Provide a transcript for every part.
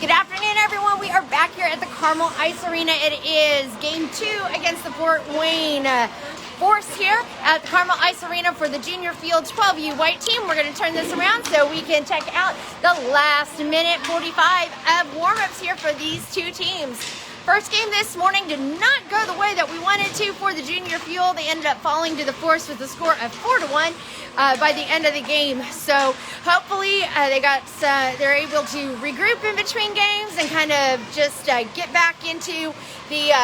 Good afternoon, everyone. We are back here at the Carmel Ice Arena. It is game 2 against the Fort Wayne Force here at the Carmel Ice Arena for the Junior Field 12U white team. We're going to turn this around so we can check out the last minute 45 of warm-ups here for these two teams. First game this morning did not go the way that we wanted to for the Junior Field. They ended up falling to the Force with a score of 4-1 by the end of the game. So hopefully they're able to regroup in between games and kind of just get back into the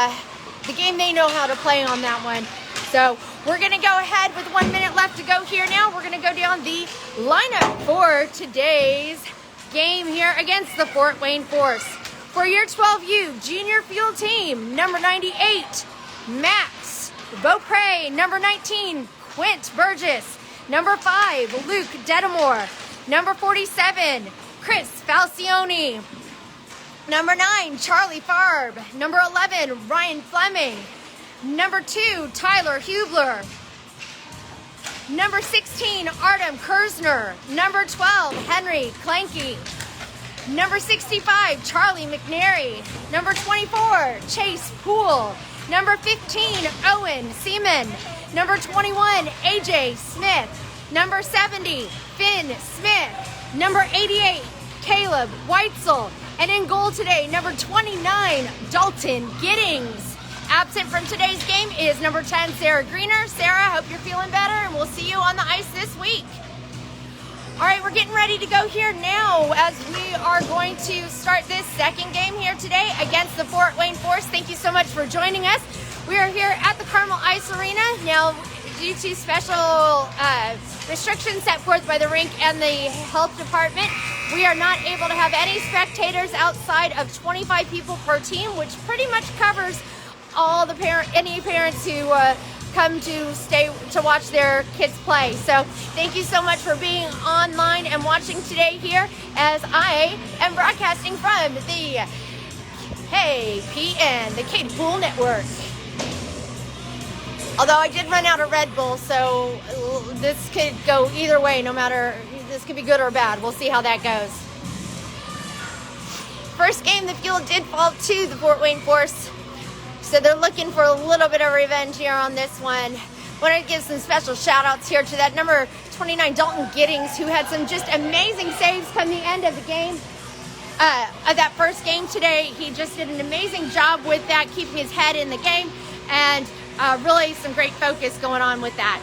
game they know how to play on that one. So we're going to go ahead with 1 minute left to go here now. We're going to go down the lineup for today's game here against the Fort Wayne Force. For your 12U Junior Field team, number 98, Matthew Beaupre. Number 19, Quint Burgess. Number 5, Luke Detamore. Number 47, Chris Falcione. Number 9, Charlie Farb. Number 11, Ryan Fleming. Number 2, Tyler Hublar. Number 16, Artem Kirzner. Number 12, Henry Kleinke. Number 65, Charlie Mcnary. Number 24, Chase Poole. Number 15, Owen Seaman. Number 21, AJ Smith. Number 70, Finn Smith. Number 88, Kaleb Whitesell. And in goal today, number 29, Dalton Giddings. Absent from today's game is number 10, Sarah Greener. Sarah, hope you're feeling better, and we'll see you on the ice this week. All right, we're getting ready to go here now as we are going to start this second game here today against the Fort Wayne Force. Thank you so much for joining us. We are here at the Carmel Ice Arena. Now, due to special restrictions set forth by the rink and the health department, we are not able to have any spectators outside of 25 people per team, which pretty much covers all the any parents who come to stay to watch their kids play. So thank you so much for being online and watching today here as I am broadcasting from the KPN, the Katie Poole Network. Although I did run out of Red Bull, so this could go either way, no matter, this could be good or bad. We'll see how that goes. First game, the field did fall to the Fort Wayne Force. So they're looking for a little bit of revenge here on this one. Want to give some special shout outs here to that number 29, Dalton Giddings, who had some just amazing saves come the end of the game. Of that first game today, he just did an amazing job with that, keeping his head in the game, and really some great focus going on with that.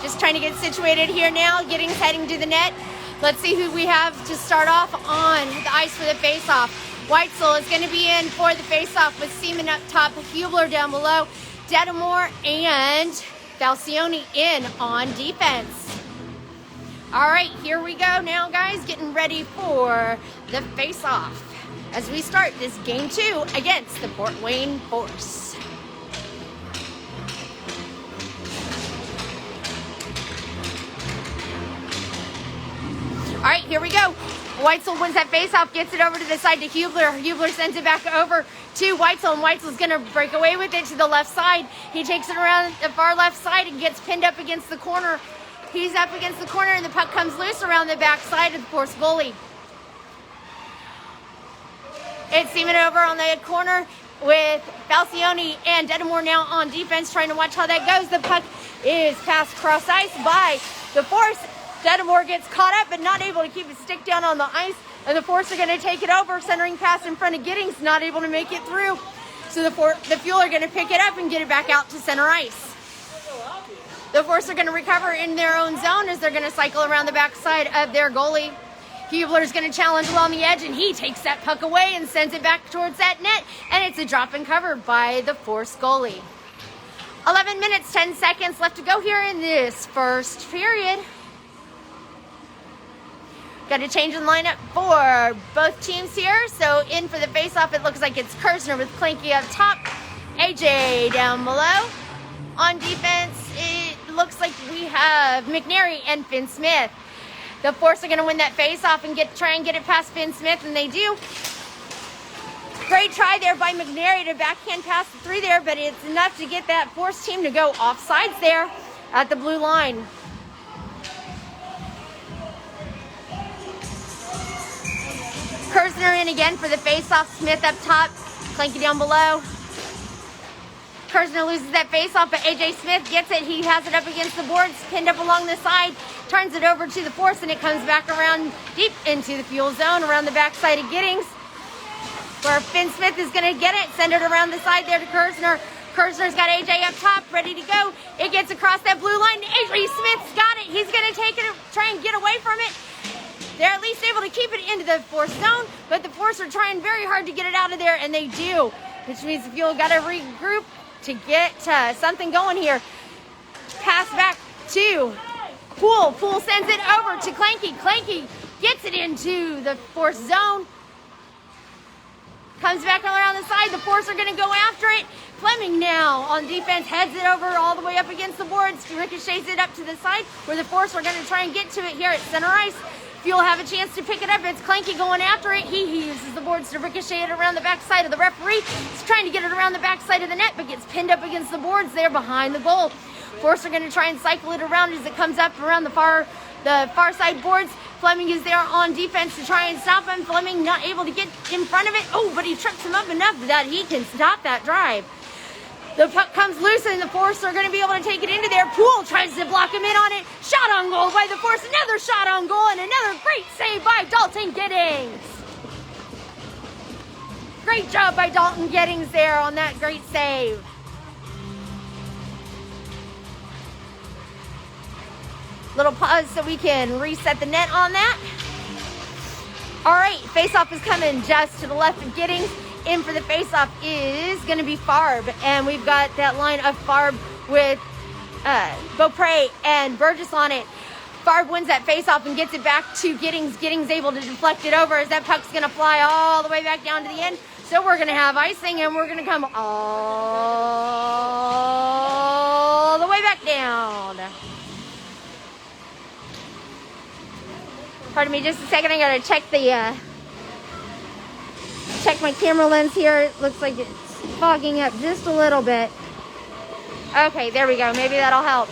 Just trying to get situated here now. Giddings heading to the net. Let's see who we have to start off on the ice for the face-off. Whitesell is going to be in for the face-off with Seaman up top, Hublar down below, Detamore and Falcione in on defense. All right, here we go now, guys, getting ready for the face-off as we start this game 2 against the Fort Wayne Force. All right, here we go. Whitesell wins that faceoff, gets it over to the side to Hublar. Hublar sends it back over to Whitesell, and Whitesell's going to break away with it to the left side. He takes it around the far left side and gets pinned up against the corner. He's up against the corner, and the puck comes loose around the back side of the Force goalie. It's Seaman over on the corner with Falcione and Detamore now on defense, trying to watch how that goes. The puck is passed cross ice by the Force. Detamore gets caught up but not able to keep his stick down on the ice, and the Force are going to take it over. Centering pass in front of Giddings, not able to make it through. So the Fuel are going to pick it up and get it back out to center ice. The Force are going to recover in their own zone as they're going to cycle around the backside of their goalie. Hublar is going to challenge along the edge, and he takes that puck away and sends it back towards that net, and it's a drop and cover by the Force goalie. 11 minutes, 10 seconds left to go here in this first period. Got a change in lineup for both teams here. So in for the face-off, it looks like it's Kirzner with Kleinke up top, AJ down below. On defense, it looks like we have Mcnary and Finn Smith. The Force are going to win that face-off and try and get it past Finn Smith, and they do. Great try there by Mcnary to backhand pass the 3 there, but it's enough to get that Force team to go offsides there at the blue line. Kirzner in again for the face-off. Smith up top. Kleinke down below. Kirzner loses that face-off, but AJ Smith gets it. He has it up against the boards, pinned up along the side, turns it over to the force, and it comes back around deep into the fuel zone, around the backside of Giddings, where Finn Smith is going to get it, send it around the side there to Kirzner. Kirzner's got AJ up top, ready to go. It gets across that blue line. AJ Smith's got it. He's going to take it, try and get away from it. They're at least able to keep it into the force zone, but the force are trying very hard to get it out of there, and they do, which means the fuel got to regroup to get something going here. Pass back to Poole. Poole sends it over to Kleinke. Kleinke gets it into the force zone. Comes back around the side. The force are going to go after it. Fleming now on defense heads it over all the way up against the boards. Ricochets it up to the side where the force are going to try and get to it here at center ice. Fuel have a chance to pick it up. It's Kleinke going after it. He uses the boards to ricochet it around the backside of the referee. He's trying to get it around the backside of the net, but gets pinned up against the boards there behind the goal. Force are going to try and cycle it around as it comes up around the far side boards. Fleming is there on defense to try and stop him. Fleming not able to get in front of it. Oh, but he trips him up enough that he can stop that drive. The puck comes loose and the force are going to be able to take it into there. Poole tries to block him in on it. Shot on goal by the force. Another shot on goal and another great save by Dalton Giddings. Great job by Dalton Giddings there on that great save. Little pause so we can reset the net on that. All right, face-off is coming just to the left of Giddings. In for the face-off is going to be Farb, and we've got that line of Farb with Beaupre and Burgess on it. Farb wins that face-off and gets it back to Giddings. Giddings able to deflect it over as that puck's going to fly all the way back down to the end. So we're going to have icing, and we're going to come all the way back down. Pardon me just a second. I got to check my camera lens here. It looks like it's fogging up just a little bit. Okay, there we go. Maybe that'll help.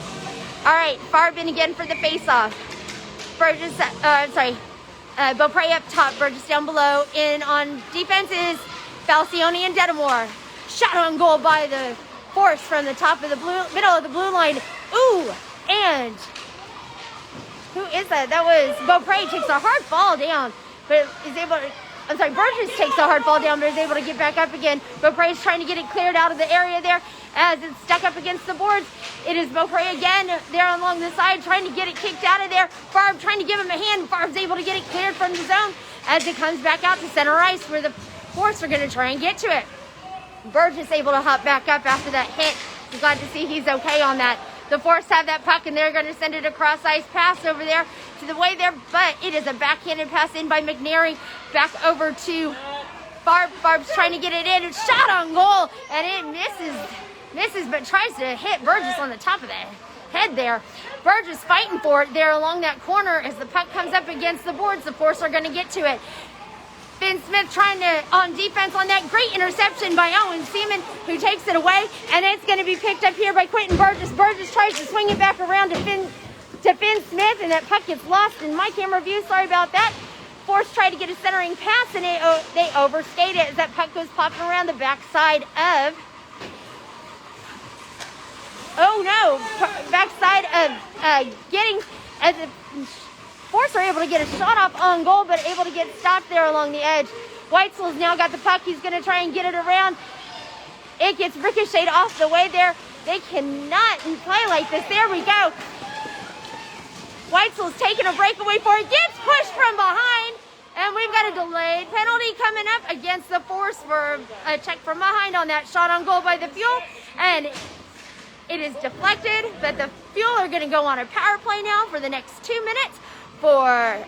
All right, Farb in again for the face-off. Burgess, Beaupre up top, Burgess down below. In on defense is Falcione and Detamore. Shot on goal by the force from the top of the middle of the blue line. Ooh, and who is that? That was Beaupre. Takes a hard fall down, but is able to. Burgess takes a hard fall down, but is able to get back up again. Beaupre is trying to get it cleared out of the area there as it's stuck up against the boards. It is Beaupre again there along the side, trying to get it kicked out of there. Farb trying to give him a hand. Farb's able to get it cleared from the zone as it comes back out to center ice where the force are going to try and get to it. Burgess able to hop back up after that hit. I'm glad to see he's okay on that. The force have that puck, and they're going to send it across ice pass over there to the way there, but it is a backhanded pass in by Mcnary. Back over to Farb. Farb's trying to get it in. It's shot on goal, and it misses, but tries to hit Burgess on the top of the head there. Burgess fighting for it there along that corner as the puck comes up against the boards. The force are going to get to it. Finn Smith trying to, on defense on that great interception by Owen Seaman, who takes it away, and it's going to be picked up here by Quint Burgess. Burgess tries to swing it back around to Finn Smith, and that puck gets lost in my camera view. Sorry about that. Force tried to get a centering pass, and they overskate it as that puck goes popping around the backside of, backside of Giddings, as the Force are able to get a shot off on goal, but able to get stopped there along the edge. Whitesell's now got the puck. He's going to try and get it around. It gets ricocheted off the way there. They cannot play like this. There we go. Whitesell's taking a breakaway for it. Gets pushed from behind. And we've got a delayed penalty coming up against the Force for a check from behind on that shot on goal by the Fuel. And it is deflected, but the Fuel are going to go on a power play now for the next 2 minutes for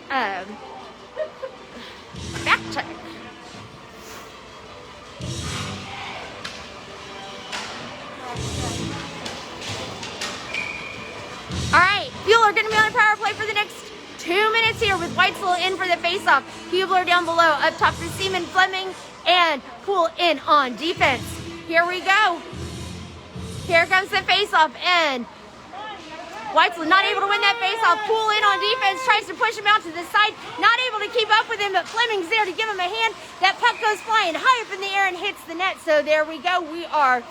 back check. All right, Fuel are going to be on a power play for the next 2 minutes here with Whitesell in for the faceoff. Hublar down below, up top for Seaman, Fleming, and Poole in on defense. Here we go. Here comes the faceoff, and Whitesell not able to win that face-off. Poole in on defense, tries to push him out to the side. Not able to keep up with him, but Fleming's there to give him a hand. That puck goes flying high up in the air and hits the net. So there we go. We are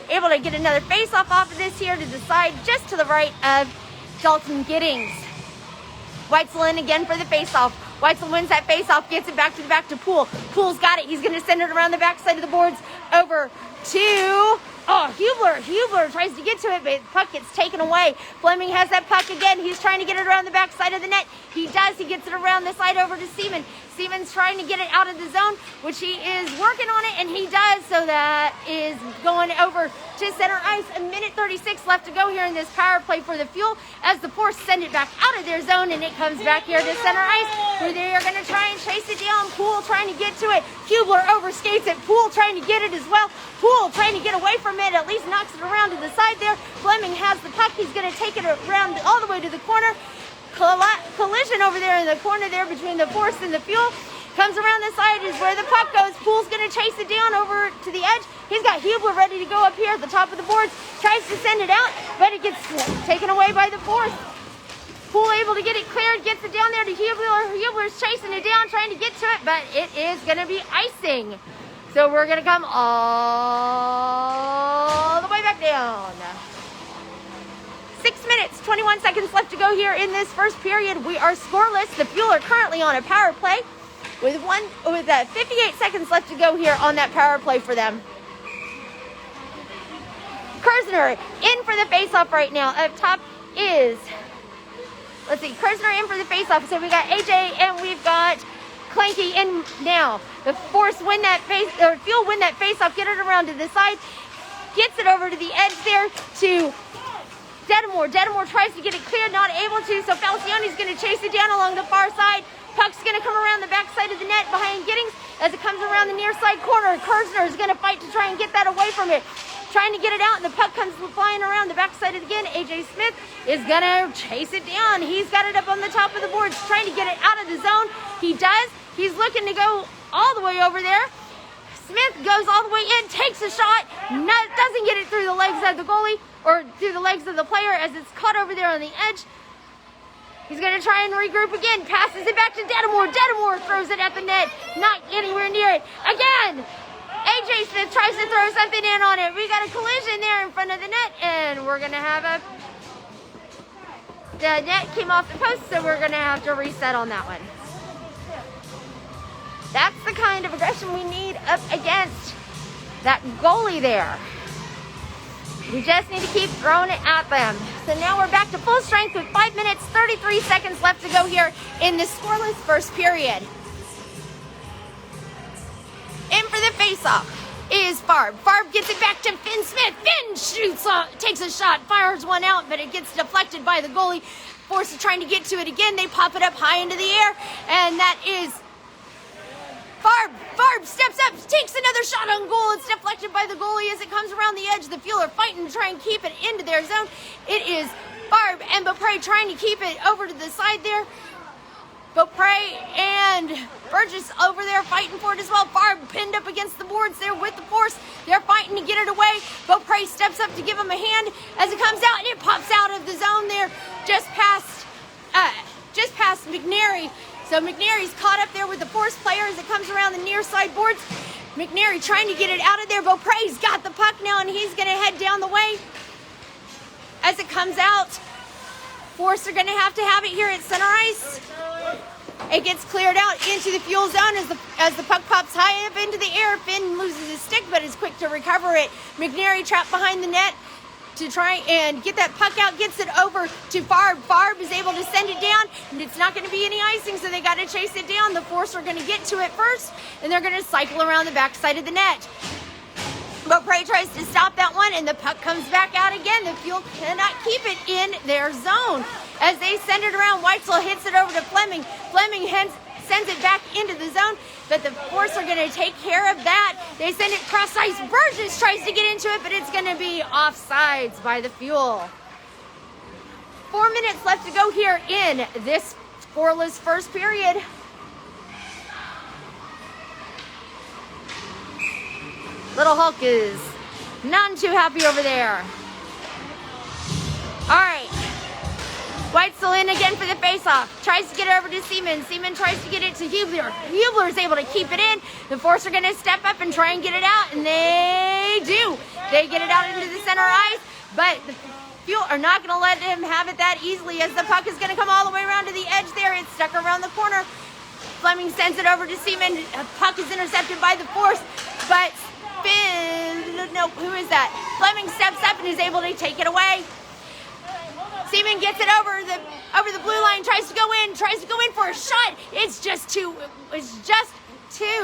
able to get another face-off off of this here to the side, just to the right of Dalton Giddings. Whitesell in again for the face-off. Whitesell wins that face-off, gets it back to Poole. Poole's got it. He's going to send it around the backside of the boards over to Hublar. Hublar tries to get to it, but the puck gets taken away. Fleming has that puck again. He's trying to get it around the backside of the net. He does. He gets it around the side over to Seaman. Seaman's trying to get it out of the zone, which he is working on it, and he does. So that is going over to center ice. 1:36 left to go here in this power play for the Fuel, as the Force send it back out of their zone, and it comes back here to center ice, where they are going to try and chase it down. Poole trying to get to it. Hublar overskates it. Poole trying to get it as well. Poole trying to get away from it, at least knocks it around to the side there. Fleming has the puck. He's going to take it around all the way to the corner. Collision over there in the corner there between the Force and the Fuel. Comes around the side is where the puck goes. Poole's going to chase it down over to the edge. He's got Hublar ready to go up here at the top of the boards. Tries to send it out, but it gets taken away by the Force. Poole able to get it cleared, gets it down there to Hublar. Hublar's chasing it down, trying to get to it, but it is going to be icing. So we're going to come all the way back down. 6 minutes, 21 seconds left to go here in this first period. We are scoreless. The Fuel are currently on a power play with 58 seconds left to go here on that power play for them. Kirzner in for the face-off right now. Up top is, Kirzner in for the face-off. So we got AJ and we've got Kleinke in now. The Force win that Fuel win that face-off, get it around to the side, gets it over to the edge there to Detamore. Detamore tries to get it cleared, not able to, so Falcione's going to chase it down along the far side. Puck's going to come around the backside of the net behind Giddings as it comes around the near side corner. Kirzner is going to fight to try and get that away from it. Trying to get it out, and the puck comes flying around the backside again. AJ Smith is going to chase it down. He's got it up on the top of the boards, trying to get it out of the zone. He does. He's looking to go all the way over there. Smith goes all the way in, takes a shot, doesn't get it through the legs of the goalie, or through the legs of the player as it's caught over there on the edge. He's going to try and regroup again, passes it back to Detamore. Detamore throws it at the net, not anywhere near it. Again, AJ Smith tries to throw something in on it. We got a collision there in front of the net, and we're going to have the net came off the post, so we're going to have to reset on that one. That's the kind of aggression we need up against that goalie there. We just need to keep throwing it at them. So now we're back to full strength with 5 minutes, 33 seconds left to go here in this scoreless first period. In for the face-off is Farb. Farb gets it back to Finn Smith. Finn shoots, takes a shot, fires one out, but it gets deflected by the goalie. Force is trying to get to it again. They pop it up high into the air, and that is Farb. Farb steps up, takes another shot on goal. It's deflected by the goalie as it comes around the edge. The Fuel are fighting to try and keep it into their zone. It is Farb and Beaupre trying to keep it over to the side there. Beaupre and Burgess over there fighting for it as well. Farb pinned up against the boards there with the Force. They're fighting to get it away. Beaupre steps up to give him a hand as it comes out, and it pops out of the zone there just past Mcnary. So McNary's caught up there with the Force player as it comes around the near side boards. McNary trying to get it out of there. Beaupre's got the puck now, and he's going to head down the way. As it comes out, Force are going to have it here at center ice. It gets cleared out into the Fuel zone as the puck pops high up into the air. Finn loses his stick, but is quick to recover it. McNary trapped behind the net to try and get that puck out, gets it over to Farb. Farb is able to send it down, and it's not going to be any icing, so they got to chase it down. The Force are going to get to it first, and they're going to cycle around the backside of the net. Beaupre tries to stop that one, and the puck comes back out again. The Fuel cannot keep it in their zone. As they send it around, Whitesell hits it over to Fleming. Fleming sends it back into the zone, but the Force are going to take care of that. They send it cross ice. Burgess tries to get into it, but it's going to be offsides by the Fuel. 4 minutes left to go here in this scoreless first period. Little Hulk is none too happy over there. Whitesell in again for the face-off. Tries to get it over to Seaman. Seaman tries to get it to Hublar. Hublar is able to keep it in. The Force are going to step up and try and get it out, and they do. They get it out into the center ice, but the Fuel are not going to let him have it that easily, as the puck is going to come all the way around to the edge there. It's stuck around the corner. Fleming sends it over to Seaman. Puck is intercepted by the Force, but who is that? Fleming steps up and is able to take it away. Seaman gets it over the blue line, tries to go in for a shot. It's just too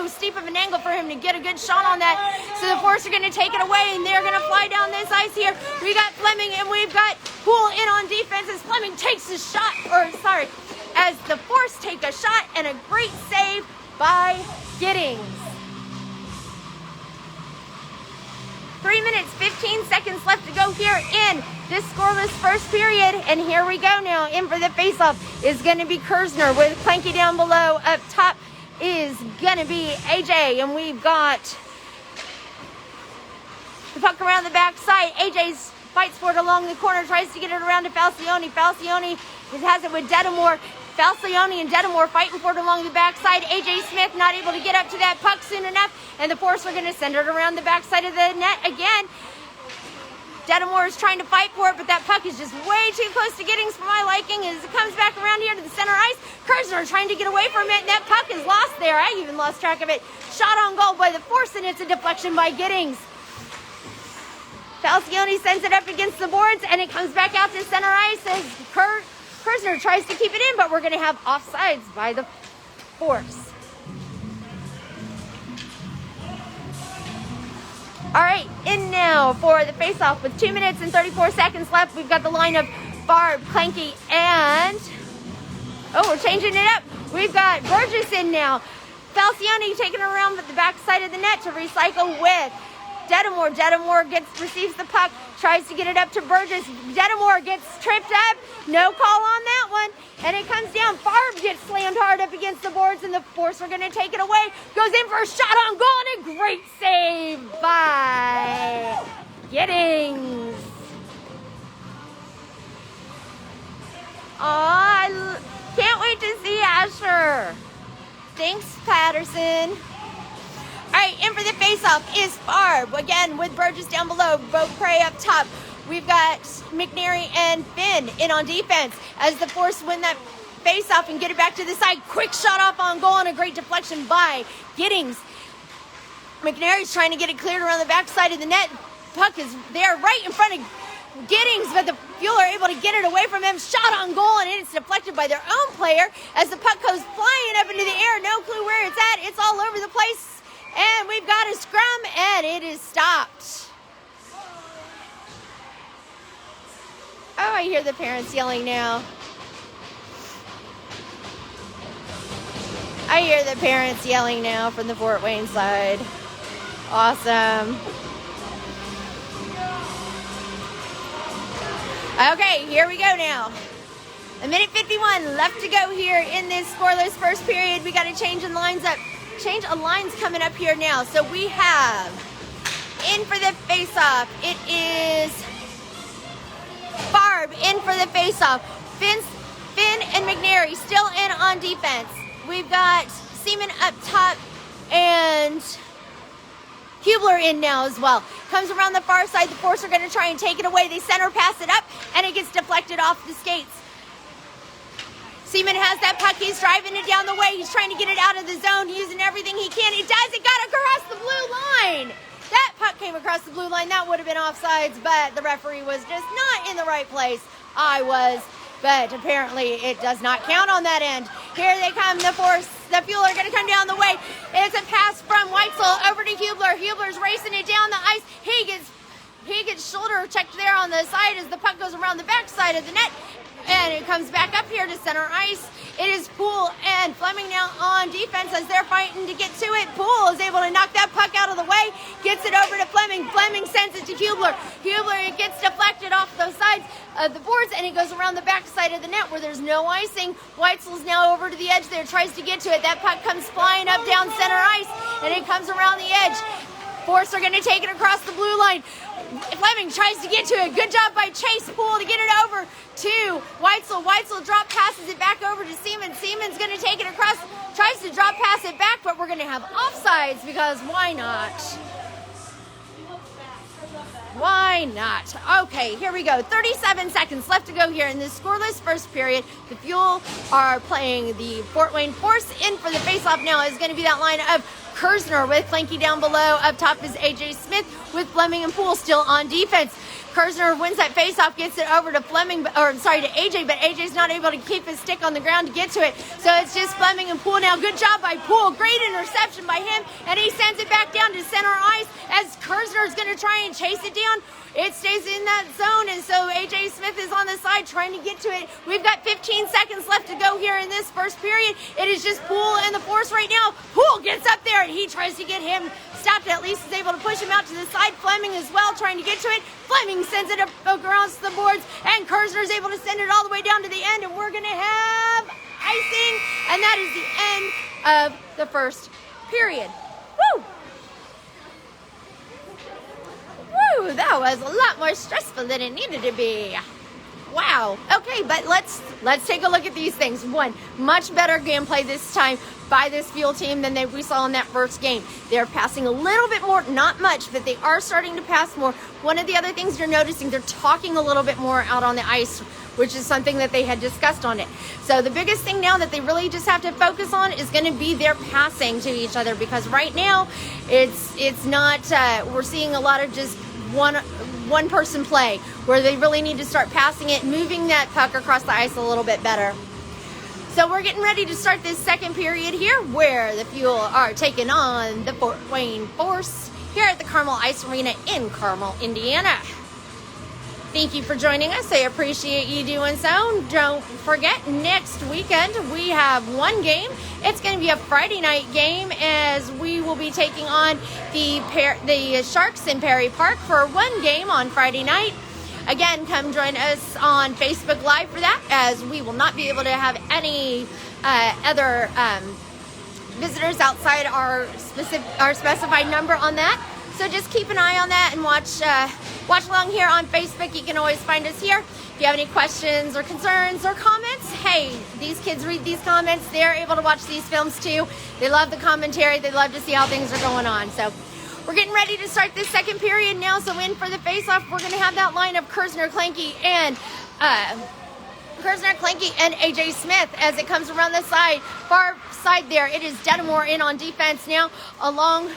steep of an angle for him to get a good shot on that. So the Force are going to take it away, and they're going to fly down this ice here. We got Fleming, and we've got Poole in on defense as Fleming takes a shot, as the Force take a shot, and a great save by Giddings. 3 minutes, 15 seconds left to go here in this scoreless first period. And here we go now. In for the faceoff is going to be Kirzner, with Kleinke down below. Up top is going to be AJ. And we've got the puck around the backside. AJ's fights for it along the corner. Tries to get it around to Falcione. Falcione has it with Detamore. Falcione and Detamore fighting for it along the backside. AJ Smith not able to get up to that puck soon enough, and the Force are going to send it around the backside of the net again. Detamore is trying to fight for it, but that puck is just way too close to Giddings for my liking as it comes back around here to the center ice. Kirzner trying to get away from it, and that puck is lost there. I even lost track of it. Shot on goal by the Force, and it's a deflection by Giddings. Falcione sends it up against the boards, and it comes back out to center ice as Kirzner tries to keep it in, but we're going to have offsides by the Force. All right, in now for the faceoff with 2 minutes and 34 seconds left. We've got the line of Farb, Kleinke, and we're changing it up. We've got Burgess in now. Falcione taking it around the backside of the net to recycle with Detamore. Detamore receives the puck, tries to get it up to Burgess. Detamore gets tripped up. No call on that one. And it comes down. Farb gets slammed hard up against the boards, and the Force are going to take it away. Goes in for a shot on goal, and a great save by Giddings. I can't wait to see Asher. Thanks, Patterson. All right, in for the faceoff is Farb, again with Burgess down below, Beaupre up top. We've got McNary and Finn in on defense as the Force win that faceoff and get it back to the side. Quick shot off on goal and a great deflection by Giddings. McNary's trying to get it cleared around the backside of the net. Puck is there right in front of Giddings, but the Fuel are able to get it away from him. Shot on goal, and it's deflected by their own player as the puck goes flying up into the air. No clue where it's at. It's all over the place. And we've got a scrum, and it is stopped. Oh, I hear the parents yelling now. I hear the parents yelling now from the Fort Wayne side. Awesome. Okay, here we go now. 1:51 left to go here in this scoreless first period. We got to change the lines up. Change of lines coming up here now. So we have in for the face-off. It is Farb in for the face-off. Finn and McNary still in on defense. We've got Seaman up top and Hublar in now as well. Comes around the far side. The Force are going to try and take it away. They center pass it up, and it gets deflected off the skates. Seaman has that puck. He's driving it down the way. He's trying to get it out of the zone, using everything he can. He does. It got across the blue line. That puck came across the blue line. That would have been offsides, but the referee was just not in the right place. I was, but apparently it does not count on that end. Here they come, the Force. The Fuel are going to come down the way. It's a pass from Whitesell over to Hublar. Hublar's racing it down the ice. He gets shoulder checked there on the side as the puck goes around the backside of the net. And it comes back up here to center ice. It is Poole and Fleming now on defense as they're fighting to get to it. Poole is able to knock that puck out of the way, gets it over to Fleming. Fleming sends it to Hublar. Hublar, it gets deflected off those sides of the boards, and it goes around the backside of the net where there's no icing. Whitesell's now over to the edge there, tries to get to it. That puck comes flying up down center ice, and it comes around the edge. Force are going to take it across the blue line. Fleming tries to get to it. Good job by Chase Poole to get it over to Whitesell. Whitesell drop passes it back over to Seaman. Seaman's going to take it across, tries to drop pass it back, but we're going to have offsides because why not? Why not? Okay, here we go. 37 seconds left to go here in this scoreless first period. The Fuel are playing the Fort Wayne Force. In for the faceoff now is going to be that line of Kirzner with Kleinke down below. Up top is AJ Smith with Fleming and Poole still on defense. Kirzner wins that faceoff, gets it over to Fleming, to AJ, but AJ's not able to keep his stick on the ground to get to it. So it's just Fleming and Poole now. Good job by Poole. Great interception by him, and he sends it back down to center ice as Kirzner is going to try and chase it down. It stays in that zone, and so AJ Smith is on the side trying to get to it. We've got 15 seconds left to go here in this first period. It is just Poole and the Force right now. Poole gets up there, and he tries to get him stopped. At least is able to push him out to the side. Fleming as well trying to get to it. Fleming sends it across the boards, and Kirzner is able to send it all the way down to the end, and we're going to have icing, and that is the end of the first period. Woo! Woo, that was a lot more stressful than it needed to be. Wow. Okay, but let's take a look at these things. One, much better gameplay this time by this Fuel team than we saw in that first game. They're passing a little bit more, not much, but they are starting to pass more. One of the other things you're noticing, they're talking a little bit more out on the ice, which is something that they had discussed on it. So the biggest thing now that they really just have to focus on is going to be their passing to each other, because right now it's not, we're seeing a lot of just one person play where they really need to start passing it, moving that puck across the ice a little bit better. So we're getting ready to start this second period here where the Fuel are taking on the Fort Wayne Force here at the Carmel Ice Arena in Carmel, Indiana. Thank you for joining us. I appreciate you doing so. Don't forget, next weekend we have one game. It's going to be a Friday night game as we will be taking on the Sharks in Perry Park for one game on Friday night. Again, come join us on Facebook Live for that, as we will not be able to have any other visitors outside our specified number on that. So just keep an eye on that and watch along here on Facebook. You can always find us here. If you have any questions or concerns or comments, hey, these kids read these comments. They're able to watch these films too. They love the commentary. They love to see how things are going on. So we're getting ready to start this second period now. So in for the face-off, we're going to have that line of Kirzner, Kleinke, and AJ Smith as it comes around the side. Far side there, it is Detamore in on defense now, along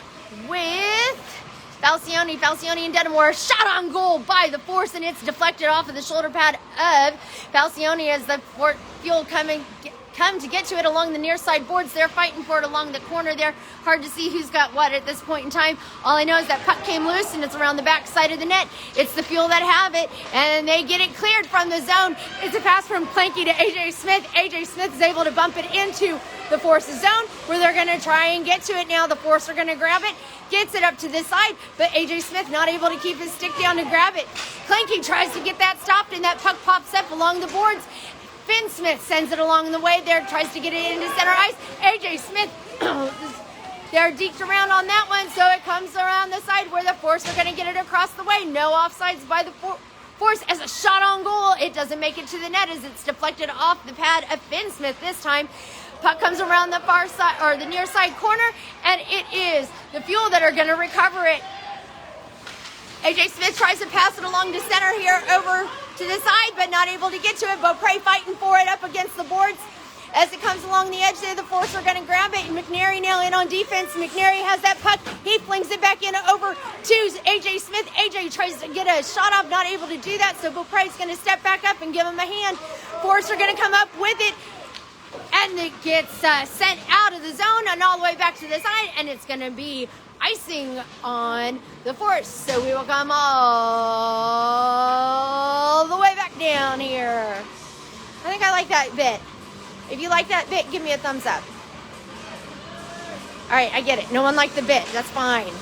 with Falcione and Detamore. Shot on goal by the Force, and it's deflected off of the shoulder pad of Falcione as the Fuel come to get to it along the near side boards. They're fighting for it along the corner there. Hard to see who's got what at this point in time. All I know is that puck came loose and it's around the back side of the net. It's the Fuel that have it, and they get it cleared from the zone. It's a pass from Kleinke to AJ Smith. AJ Smith is able to bump it into the Force's zone where they're going to try and get to it now. The Force are going to grab it. Gets it up to this side, but AJ Smith not able to keep his stick down to grab it. Kleinke tries to get that stopped, and that puck pops up along the boards. Finn Smith sends it along the way there, tries to get it into center ice. AJ Smith, they're deked around on that one, so it comes around the side where the Force are going to get it across the way. No offsides by the Force as a shot on goal. It doesn't make it to the net as it's deflected off the pad of Finn Smith this time. Puck comes around the far side, or the near side corner, and it is the Fuel that are going to recover it. AJ Smith tries to pass it along to center here over to the side, but not able to get to it. Beaupre fighting for it up against the boards. As it comes along the edge there, the Force are going to grab it, and Mcnary now in on defense. Mcnary has that puck. He flings it back in over to AJ Smith. AJ tries to get a shot off, not able to do that, so Beaupre's going to step back up and give him a hand. Force are going to come up with it, and it gets sent out of the zone and all the way back to the side, and it's going to be icing on the Force. So we will come all the way back down here. I think I like that bit. If you like that bit, give me a thumbs up. All right, I get it. No one liked the bit. That's fine.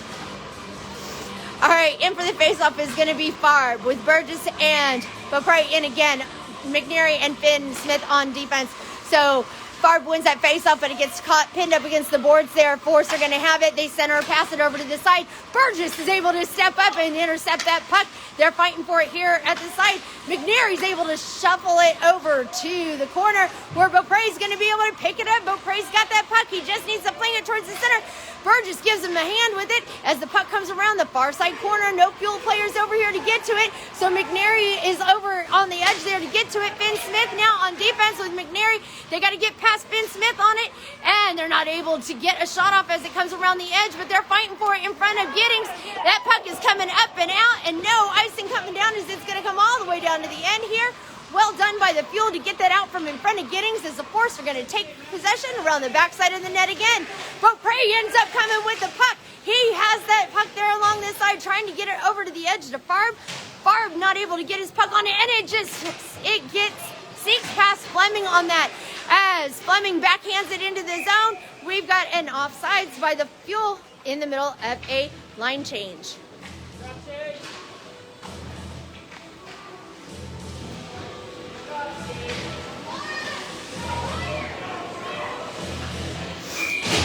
All right, in for the face-off is going to be Farb with Burgess and Beaupre in again. McNary and Finn Smith on defense. So Farb wins that face-off, but it gets caught, pinned up against the boards there. Force are going to have it. They center, pass it over to the side. Burgess is able to step up and intercept that puck. They're fighting for it here at the side. McNary's able to shuffle it over to the corner where Beaupre's going to be able to pick it up. Beaupre's got that puck. He just needs to fling it towards the center. Burgess gives him a hand with it as the puck comes around the far side corner. No Fuel players over here to get to it. So McNary is over on the edge there to get to it. Finn Smith now on defense with McNary. They got to get past Finn Smith on it, and they're not able to get a shot off as it comes around the edge, but they're fighting for it in front of Giddings. That puck is coming up and out, and no icing coming down as it's going to come all the way down to the end here. Well done by the Fuel to get that out from in front of Giddings as the Force are going to take possession around the backside of the net again. Beaupre ends up coming with the puck. He has that puck there along this side, trying to get it over to the edge to Farb. Farb not able to get his puck on it, and it sneaks past Fleming on that. As Fleming backhands it into the zone, we've got an offsides by the Fuel in the middle of a line change.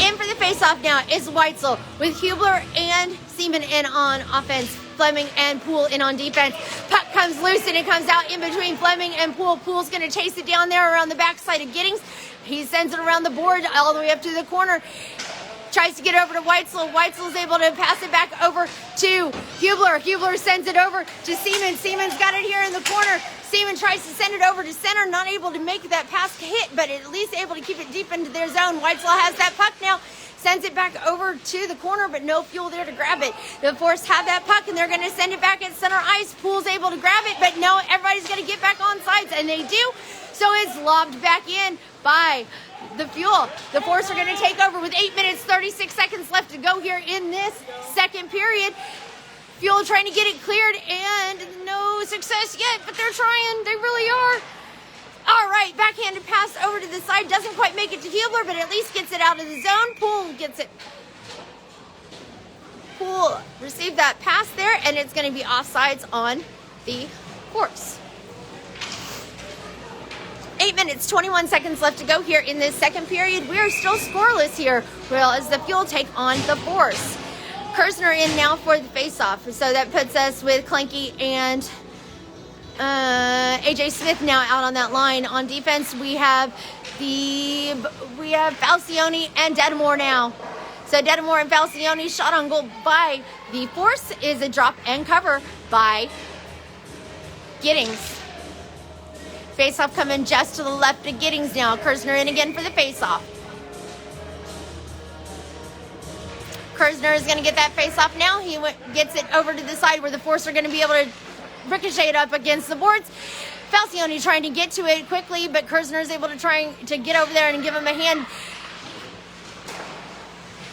In for the face-off now is Whitesell with Hublar and Seaman in on offense. Fleming and Poole in on defense. Puck comes loose and it comes out in between Fleming and Poole. Poole's going to chase it down there around the backside of Giddings. He sends it around the board all the way up to the corner. Tries to get over to Whitesell. Whitesell's able to pass it back over to Hublar. Hublar sends it over to Seaman. Seaman's got it here in the corner. Seaman tries to send it over to center. Not able to make that pass hit, but at least able to keep it deep into their zone. Whitesell has that puck now. Sends it back over to the corner, but no Fuel there to grab it. The Force have that puck, and they're going to send it back at center ice. Poole's able to grab it, but no, everybody's going to get back on sides, and they do. So it's lobbed back in by the Fuel. The Force are going to take over with 8 minutes, 36 seconds left to go here in this second period. Fuel trying to get it cleared, and no success yet, but they're trying. They really are. All right, backhanded pass over to the side. Doesn't quite make it to Hublar, but at least gets it out of the zone. Poole gets it. Poole received that pass there, and it's going to be offsides on the Force. 8 minutes, 21 seconds left to go here in this second period. We are still scoreless here, well, as the Fuel take on the Force. Kirzner in now for the face-off, so that puts us with Kleinke and AJ Smith now out on that line. On defense, we have Falcione and Detamore now. So Detamore and Falcione shot on goal by the Force is a drop and cover by Giddings. Face-off coming just to the left of Giddings now. Kirzner in again for the face-off. Kirzner is going to get that face-off now. He gets it over to the side where the Force are going to be able to ricochet it up against the boards. Falcione trying to get to it quickly, but Kirzner is able to try to get over there and give him a hand.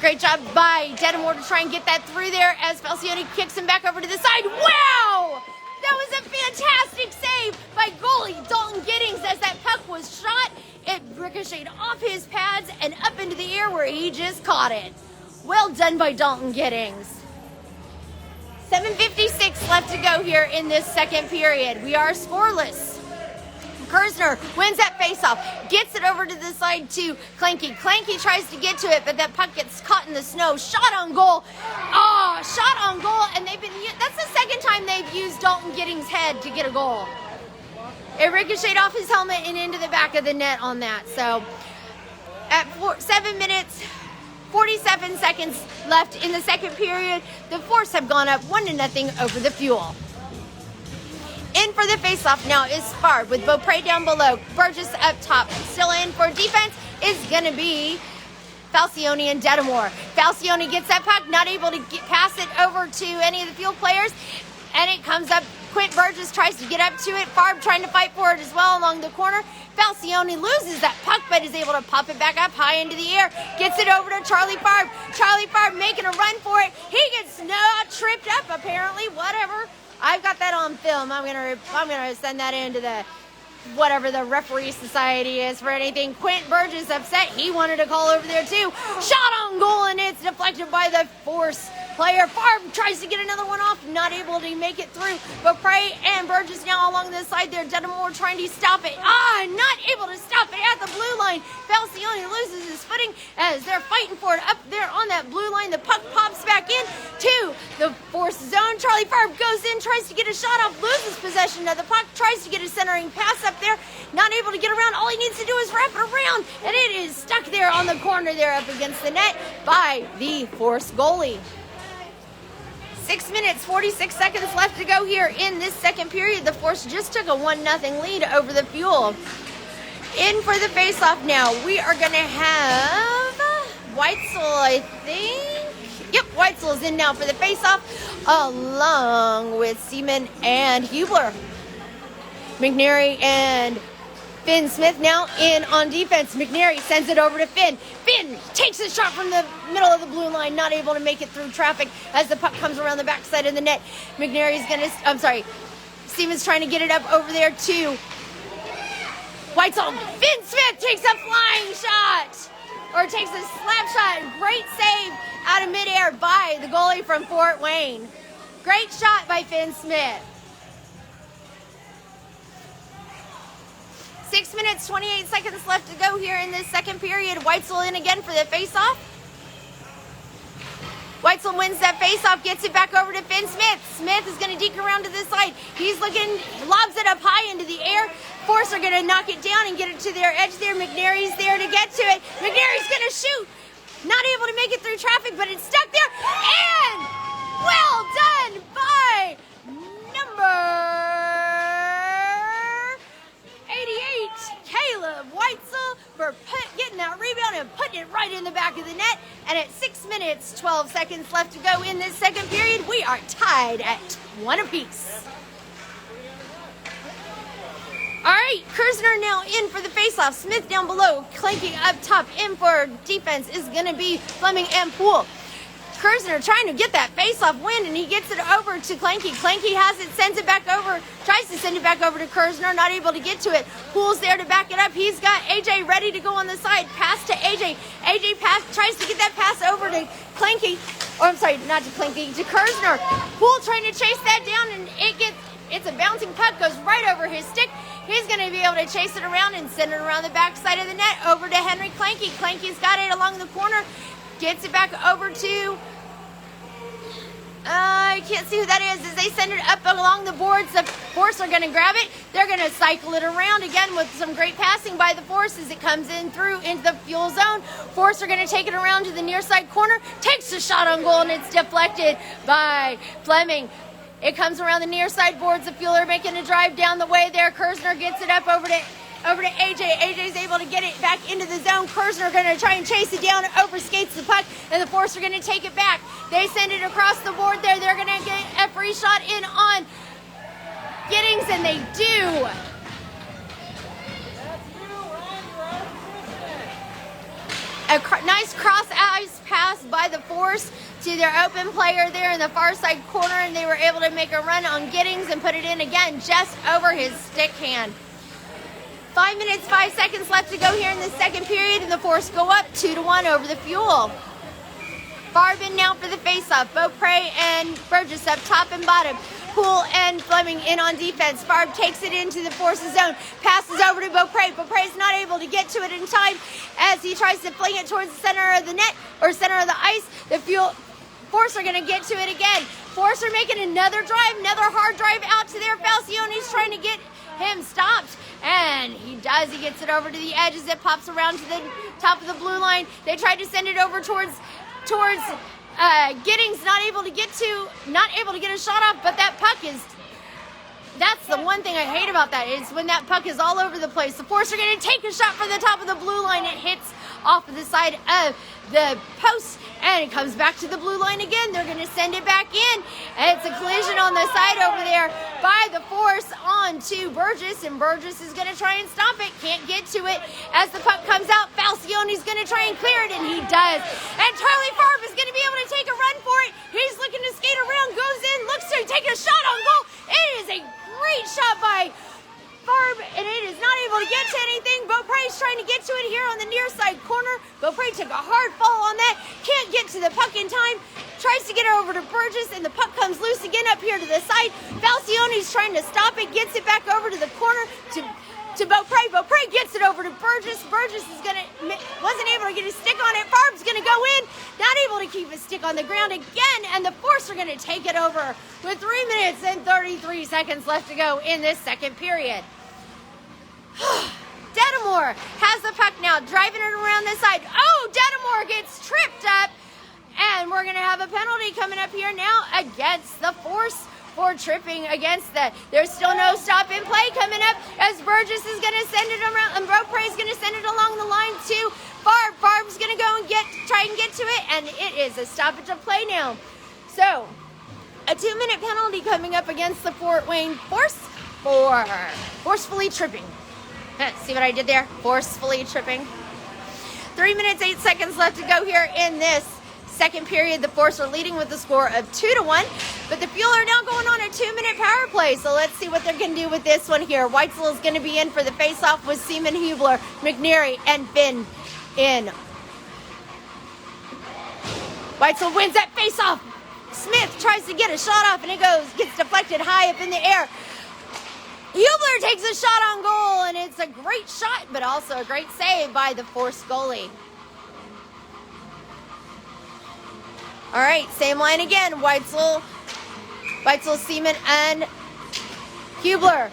Great job by Detamore to try and get that through there as Falcione kicks him back over to the side. Wow! That was a fantastic save by goalie Dalton Giddings as that puck was shot. It ricocheted off his pads and up into the air where he just caught it. Well done by Dalton Giddings. 7:56 left to go here in this second period. We are scoreless. Kirzner wins that faceoff, gets it over to the side to Kleinke. Kleinke tries to get to it, but that puck gets caught in the snow. Shot on goal. Shot on goal, and that's the second time they've used Dalton Giddings' head to get a goal. It ricocheted off his helmet and into the back of the net on that. So at 7 minutes, 47 seconds left in the second period, the Force have gone up 1-0 over the Fuel. In for the faceoff now is Farb with Beaupre down below. Burgess up top. Still in for defense is going to be Falcione and Detamore. Falcione gets that puck, not able to pass it over to any of the Fuel players, and it comes up. Quint Burgess tries to get up to it. Farb trying to fight for it as well along the corner. Falcione loses that puck, but is able to pop it back up high into the air. Gets it over to Charlie Farb. Charlie Farb making a run for it. He gets tripped up apparently. Whatever. I've got that on film. I'm gonna send that into the whatever the referee society is for anything. Quint Burgess upset. He wanted a call over there too. Shot on goal, and it's deflected by the Force player. Farb tries to get another one off, not able to make it through. Beaupre and Burgess now along the side there. Detamore trying to stop it. Not able to stop it at the blue line. Falcione loses his footing as they're fighting for it up there on that blue line. The puck pops back in to the Force zone. Charlie Farb goes in, tries to get a shot off, loses possession of the puck, tries to get a centering pass up there, not able to get around. All he needs to do is wrap it around, and it is stuck there on the corner there up against the net by the Force goalie. 6 minutes, 46 seconds left to go here in this second period. The Force just took a 1-0 lead over the Fuel. In for the face-off now, we are going to have Whitesell, I think. Yep, Whitesell is in now for the face-off, along with Seaman and Hublar. Mcnary and Finn Smith now in on defense. Mcnary sends it over to Finn. Finn takes a shot from the middle of the blue line, not able to make it through traffic as the puck comes around the backside of the net. Seaman's trying to get it up over there to Whitesell. Finn Smith takes a flying shot, or takes a slap shot. Great save out of midair by the goalie from Fort Wayne. Great shot by Finn Smith. 6 minutes, 28 seconds left to go here in this second period. Whitesell in again for the face-off. Whitesell wins that face-off, gets it back over to Finn Smith. Smith is going to deke around to the side. He's looking, lobs it up high into the air. Force are going to knock it down and get it to their edge there. McNary's there to get to it. McNary's going to shoot. Not able to make it through traffic, but it's stuck there. And well done by number 88, Kaleb Whitesell, for getting that rebound and putting it right in the back of the net. And at 6 minutes, 12 seconds left to go in this second period, we are tied at 1 apiece. All right, Kirzner now in for the faceoff. Smith down below, Kleinke up top. In for defense is going to be Fleming and Poole. Kirzner trying to get that face-off win, and he gets it over to Kleinke. Kleinke has it, sends it back over, tries to send it back over to Kirzner, not able to get to it. Poole's there to back it up. He's got AJ ready to go on the side. Pass to AJ. AJ tries to get that pass over to Kleinke. Or I'm sorry, not to Kleinke, to Kirzner. Poole trying to chase that down, and it's a bouncing puck, goes right over his stick. He's going to be able to chase it around and send it around the backside of the net over to Henry Kleinke. Kleinke's got it along the corner, gets it back over to I can't see who that is. As they send it up along the boards, the Force are going to grab it. They're going to cycle it around again with some great passing by the Force as it comes in through into the Fuel zone. Force are going to take it around to the near side corner. Takes a shot on goal, and it's deflected by Fleming. It comes around the near side boards. The Fuel are making a drive down the way there. Kirzner gets it up over to AJ. AJ's able to get it back into the zone. Kirzner going to try and chase it down, overskates the puck, and the Force are going to take it back. They send it across the board there. They're going to get a free shot in on Giddings, and they do. A nice cross-ice pass by the Force to their open player there in the far side corner, and they were able to make a run on Giddings and put it in again just over his stick hand. 5 minutes, 5 seconds left to go here in the second period, and the Force go up 2-1 over the Fuel. Farb in now for the faceoff. Beaupre and Burgess up top and bottom. Poole and Fleming in on defense. Farb takes it into the Force's zone. Passes over to Beaupre. Beaupre's not able to get to it in time as he tries to fling it towards the center of the net, or center of the ice. The Force are going to get to it again. Force are making another drive, another hard drive out to their Falcione's trying to get him stopped. And he does. He gets it over to the edge as it pops around to the top of the blue line. They tried to send it over towards Giddings, not able to get a shot off, but that puck is, that's the one thing I hate about that, is when that puck is all over the place. The Force are going to take a shot from the top of the blue line. It hits off of the side of the post, and it comes back to the blue line again. They're going to send it back in, and it's a collision on the side over there by the Force on to Burgess, and Burgess is going to try and stop it. Can't get to it as the puck comes out. Falcione's going to try and clear it, and he does. And Charlie Farb is going to be able to take a run for it. He's looking to skate around, goes in, looks to take a shot on goal. It is a great shot by Farb, and it is not able to get to anything. Beaupre is trying to get to it here on the near side corner. Beaupre took a hard fall on that. Can't get to the puck in time. Tries to get it over to Burgess, and the puck comes loose again up here to the side. Falcione's trying to stop it, gets it back over to the corner to Beaupre. Beaupre gets it over to Burgess. Burgess wasn't able to get his stick on it. Farb's gonna go in, not able to keep his stick on the ground again, and the Force are gonna take it over with 3 minutes and 33 seconds left to go in this second period. Detamore has the puck now, driving it around this side. Oh, Detamore gets tripped up, and we're gonna have a penalty coming up here now against the Force for tripping against that. There's still no stop in play coming up as Burgess is going to send it around, and Beaupre is going to send it along the line to Farb. Farb's going to go and try and get to it, and it is a stoppage of play now. So, a 2-minute penalty coming up against the Fort Wayne Force for forcefully tripping. See what I did there? Forcefully tripping. 3 minutes, 8 seconds left to go here in this second period. The Force are leading with the score of 2-1, but the Fuel are now going on a 2-minute power play. So let's see what they're going to do with this one here. Whitesell is going to be in for the face-off with Seaman, Hublar, McNary, and Finn in. Whitesell wins that face-off. Smith tries to get a shot off, and it gets deflected high up in the air. Hublar takes a shot on goal, and it's a great shot, but also a great save by the Force goalie. All right, same line again. Whitesell, Seaman, and Hublar.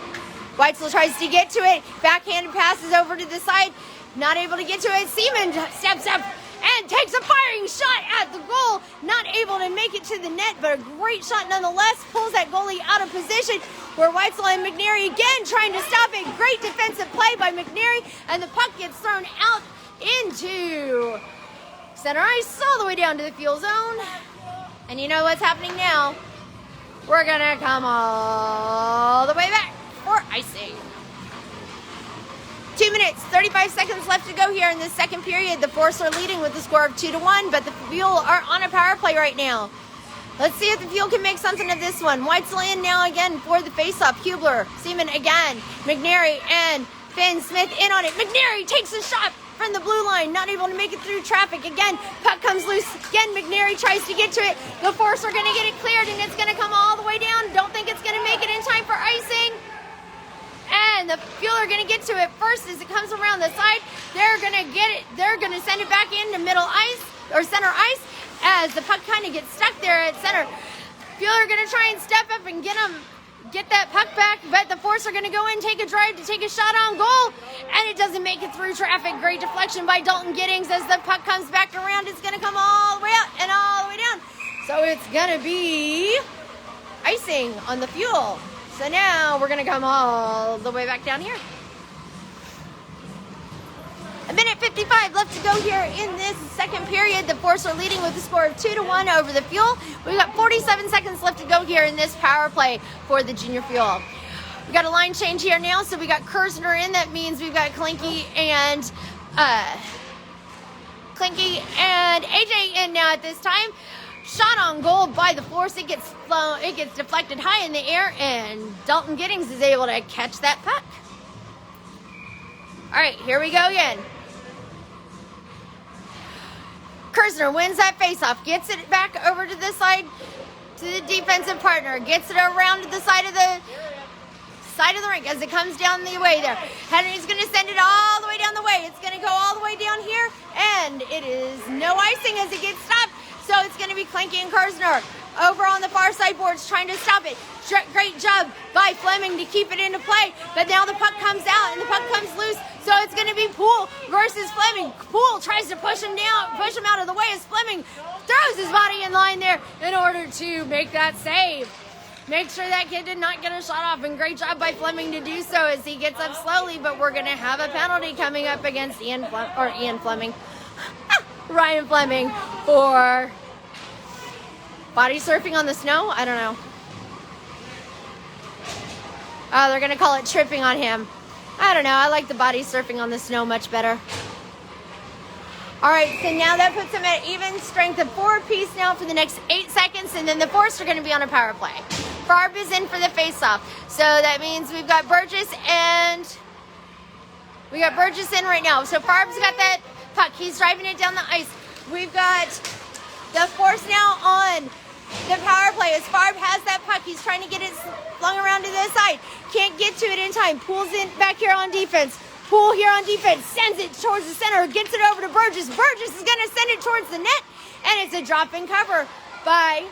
Whitesell tries to get to it. Backhanded passes over to the side. Not able to get to it. Seaman steps up and takes a firing shot at the goal. Not able to make it to the net, but a great shot nonetheless. Pulls that goalie out of position, where Whitesell and McNary again trying to stop it. Great defensive play by McNary, and the puck gets thrown out into center ice all the way down to the Fuel zone. And you know what's happening now? We're gonna come all the way back for icing. 2 minutes, 35 seconds left to go here in this second period. The Force are leading with the score of 2-1, but the Fuel are on a power play right now. Let's see if the Fuel can make something of this one. Whitesell in now again for the face-off. Hublar, Seaman again, McNary and Finn Smith in on it. McNary takes a shot from the blue line, not able to make it through traffic. Again, puck comes loose. Again, McNary tries to get to it. The Force are going to get it cleared, and it's going to come all the way down. Don't think it's going to make it in time for icing. And the Fuel are going to get to it first as it comes around the side. They're going to get it. They're going to send it back into middle ice, or center ice, as the puck kind of gets stuck there at center. Fuel are going to try and step up and get that puck back, but the Force are going to go in, take a drive to take a shot on goal, and it doesn't make it through traffic. Great deflection by Dalton Giddings as the puck comes back around. It's going to come all the way out and all the way down. So it's going to be icing on the Fuel. So now we're going to come all the way back down here. 1:55 left to go here in this second period. The Force are leading with a score of 2-1 over the Fuel. We've got 47 seconds left to go here in this power play for the Junior Fuel. We got a line change here now, so we got Kirzner in. That means we've got Kleinke and AJ in now at this time. Shot on goal by the Force. It gets deflected high in the air, and Dalton Giddings is able to catch that puck. All right, here we go again. Kirzner wins that faceoff, gets it back over to the side, to the defensive partner, gets it around to the side of the rink as it comes down the way there. Henry's going to send it all the way down the way. It's going to go all the way down here, and it is no icing as it gets stopped. So it's going to be Kleinke and Kirzner over on the far side boards trying to stop it. Great job by Fleming to keep it into play. But now the puck comes out and the puck comes loose. So it's going to be Poole versus Fleming. Poole tries to push him out of the way as Fleming throws his body in line there in order to make that save. Make sure that kid did not get a shot off, and great job by Fleming to do so as he gets up slowly. But we're going to have a penalty coming up against Ryan Fleming for body surfing on the snow? I don't know. Oh, they're going to call it tripping on him. I don't know. I like the body surfing on the snow much better. All right, so now that puts him at even strength of 4 apiece now for the next 8 seconds, and then the Force are going to be on a power play. Farb is in for the face-off. So that means we've got Burgess in right now. So Farb's got that puck. He's driving it down the ice. We've got the Force now on the power play as Farb has that puck. He's trying to get it flung around to the side. Can't get to it in time. Poole's in back here on defense. Poole here on defense sends it towards the center. Gets it over to Burgess. Burgess is going to send it towards the net. And it's a drop in cover by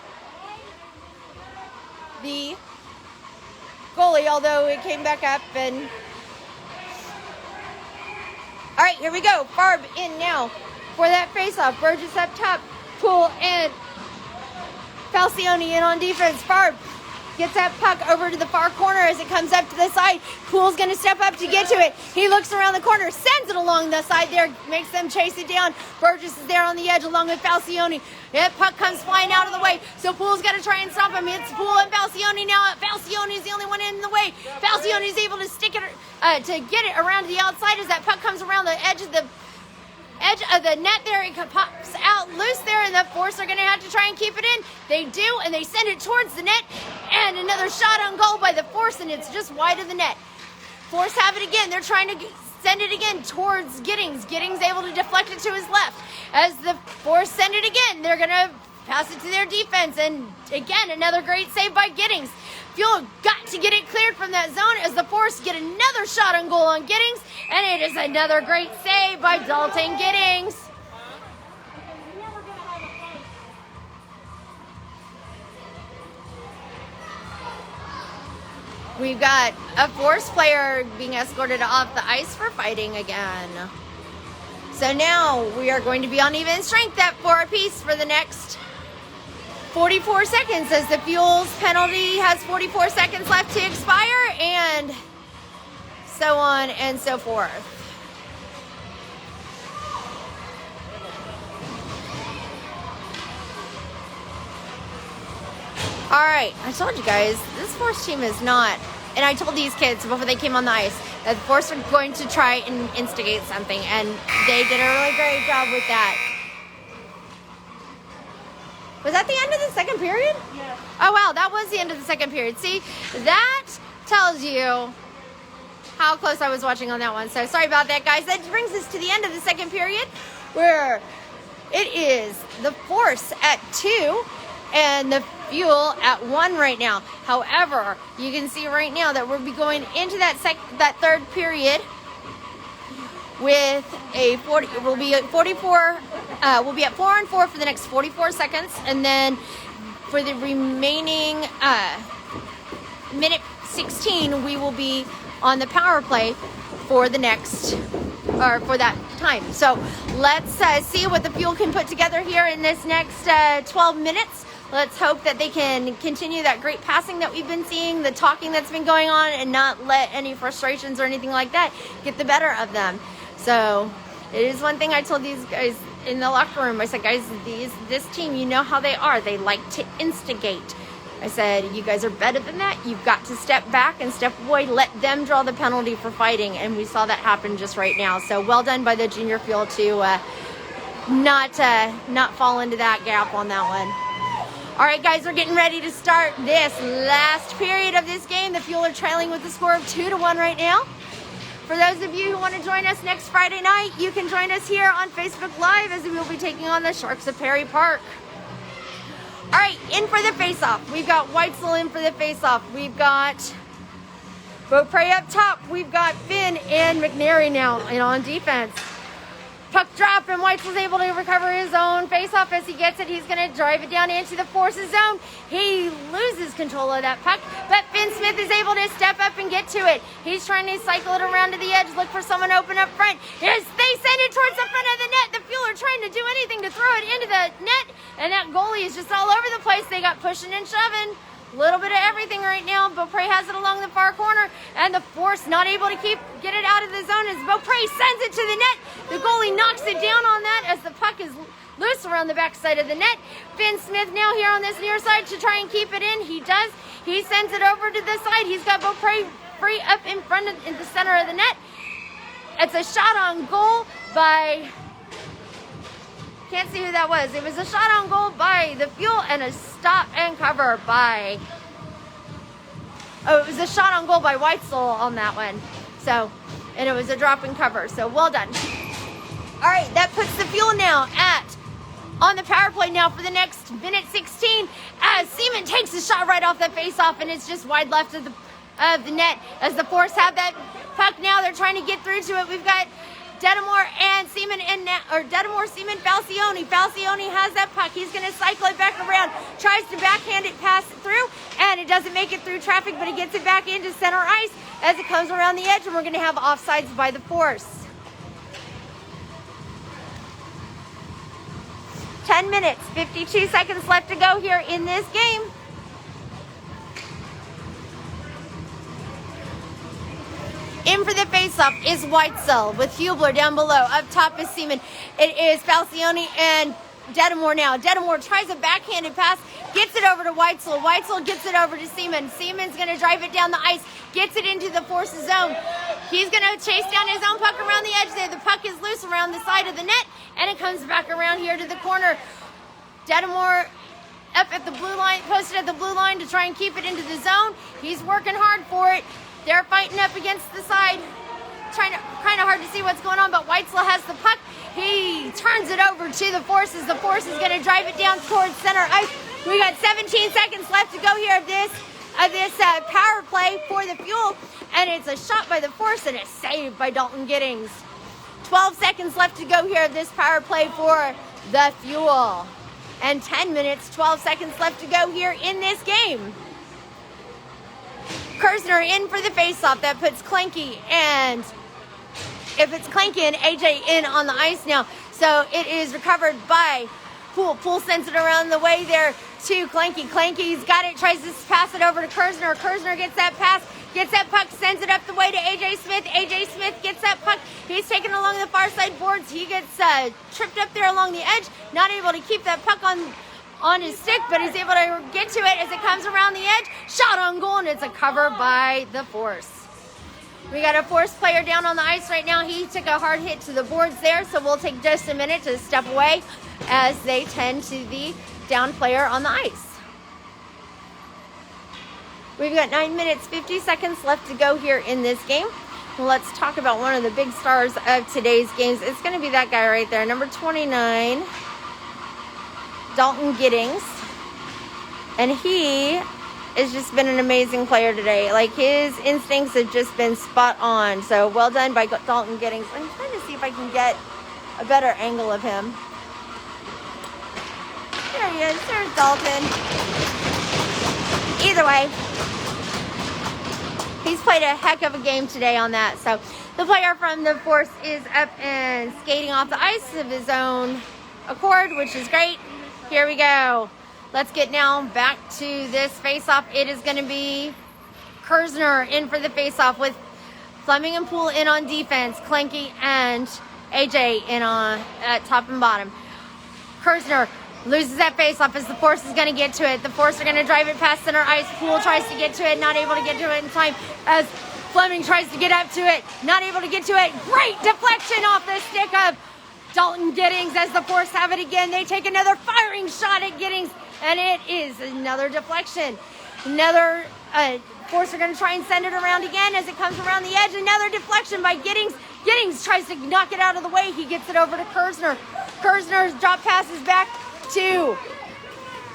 the goalie, although it came back up. And all right, here we go. Farb in now for that faceoff. Burgess up top. Poole and Falcione in on defense. Farb gets that puck over to the far corner as it comes up to the side. Poole's going to step up to get to it. He looks around the corner, sends it along the side there, makes them chase it down. Burgess is there on the edge along with Falcione. That puck comes flying out of the way, so Poole's got to try and stop him. It's Poole and Falcione now. Falcione's the only one in the way. Falcione's able to stick it, to get it around to the outside as that puck comes around the edge of the net there. It pops out loose there, and the Force are going to have to try and keep it in. They do, and they send it towards the net, and another shot on goal by the Force, and it's just wide of the net. Force have it again. They're trying to send it again towards Giddings. Giddings able to deflect it to his left. As the Force send it again, they're going to pass it to their defense, and again, another great save by Giddings. Fuel got to get it cleared from that zone as the Force get another shot on goal on Giddings, and it is another great save by Dalton Giddings. We've got a Force player being escorted off the ice for fighting again. So now we are going to be on even strength at 4 apiece for the next 44 seconds as the Fuel's penalty has 44 seconds left to expire, and so on and so forth. All right, I told you guys, this Force team is not, and I told these kids before they came on the ice that the Force are going to try and instigate something, and they did a really great job with that. Was that the end of the second period? Yeah. Oh, wow, that was the end of the second period. See, that tells you how close I was watching on that one. So sorry about that, guys. That brings us to the end of the second period, where it is the Force at 2 and the Fuel at 1 right now. However, you can see right now that we'll be going into that third period with a 40. We'll be at 44. We'll be at 4-on-4 for the next 44 seconds, and then for the remaining minute 16, we will be on the power play for the next, or for that time. So let's see what the Fuel can put together here in this next 12 minutes. Let's hope that they can continue that great passing that we've been seeing, the talking that's been going on, and not let any frustrations or anything like that get the better of them. So it is one thing I told these guys in the locker room. I said, guys, this team, you know how they are. They like to instigate. I said, you guys are better than that. You've got to step back and step away. Let them draw the penalty for fighting. And we saw that happen just right now. So well done by the junior field to not fall into that gap on that one. All right, guys, we're getting ready to start this last period of this game. The Fuel are trailing with a score of 2-1 right now. For those of you who want to join us next Friday night, you can join us here on Facebook Live as we will be taking on the Sharks of Perry Park. All right, in for the face-off. We've got Whitesell in for the face-off. We've got Beaupre up top. We've got Finn and McNary now in on defense. Puck drop, and Whitesell's able to recover his own face-off as he gets it. He's going to drive it down into the Force's zone. He loses control of that puck, but Finn Smith is able to step up and get to it. He's trying to cycle it around to the edge, look for someone open up front. They send it towards the front of the net. The Fuel are trying to do anything to throw it into the net, and that goalie is just all over the place. They got pushing and shoving. A little bit of everything right now. Beaupre has it along the far corner, and the Force not able to get it out of the zone as Beaupre sends it to the net. The goalie knocks it down on that as the puck is loose around the backside of the net. Finn Smith now here on this near side to try and keep it in. He does. He sends it over to the side. He's got Beaupre free up in front in the center of the net. It's a shot on goal by... Can't see who that was. It was a shot on goal by the Fuel and a stop and cover by Oh, it was a shot on goal by Whitesell on that one. So, and it was a drop and cover. So, well done. All right, that puts the Fuel now on the power play now for the next minute 16 as Seaman takes a shot right off the face-off, and it's just wide left of the net as the Force have that puck now. They're trying to get through to it. We've got Detamore and Seaman Detamore, Seaman, Falcione. Falcione has that puck. He's going to cycle it back around, tries to backhand it, pass it through, and it doesn't make it through traffic, but he gets it back into center ice as it comes around the edge, and we're going to have offsides by the Force. 10 minutes, 52 seconds left to go here in this game. In for the faceoff is Whitesell with Hublar down below. Up top is Seaman. It is Falcione and Detamore now. Detamore tries a backhanded pass, gets it over to Whitesell. Whitesell gets it over to Seaman. Seaman's going to drive it down the ice, gets it into the Force's zone. He's going to chase down his own puck around the edge there. The puck is loose around the side of the net, and it comes back around here to the corner. Detamore up at the blue line, posted at the blue line to try and keep it into the zone. He's working hard for it. They're fighting up against the side. Kind of hard to see what's going on, but Whitesell has the puck. He turns it over to the Forces. The Force is going to drive it down towards center ice. We got 17 seconds left to go here of this power play for the Fuel, and it's a shot by the Force and a save by Dalton Giddings. 12 seconds left to go here of this power play for the Fuel, and 10 minutes, 12 seconds left to go here in this game. Kirzner in for the faceoff. That puts Kleinke, and if it's Kleinke and AJ in on the ice now, so it is recovered by Poole. Poole sends it around the way there to Kleinke. Kleinke's got it, tries to pass it over to Kirzner. Kirzner gets that pass, gets that puck, sends it up the way to AJ Smith. AJ Smith gets that puck. He's taken along the far side boards. He gets tripped up there along the edge, not able to keep that puck on his stick, but he's able to get to it as it comes around the edge. Shot on goal, and it's a cover by the Force. We got a Force player down on the ice right now. He took a hard hit to the boards there, so we'll take just a minute to step away as they tend to the down player on the ice. We've got 9 minutes, 50 seconds left to go here in this game. Let's talk about one of the big stars of today's games. It's going to be that guy right there, number 29, Dalton Giddings. And he has just been an amazing player today. Like, his instincts have just been spot on. So well done by Dalton Giddings. I'm trying to see if I can get a better angle of him. There he is. There's Dalton. Either way, he's played a heck of a game today on that. So the player from the Force is up and skating off the ice of his own accord, which is great. Here we go. Let's get now back to this face-off. It is going to be Kirzner in for the face-off with Fleming and Poole in on defense. Kleinke and AJ in on at top and bottom. Kirzner loses that face-off as the Force is going to get to it. The Force are going to drive it past center ice. Poole tries to get to it, not able to get to it in time as Fleming tries to get up to it, not able to get to it. Great deflection off the stick of Dalton Giddings as the Force have it again. They take another firing shot at Giddings, and it is another deflection. Another Force are going to try and send it around again as it comes around the edge. Another deflection by Giddings. Giddings tries to knock it out of the way. He gets it over to Kirzner. Kirzner's drop passes back to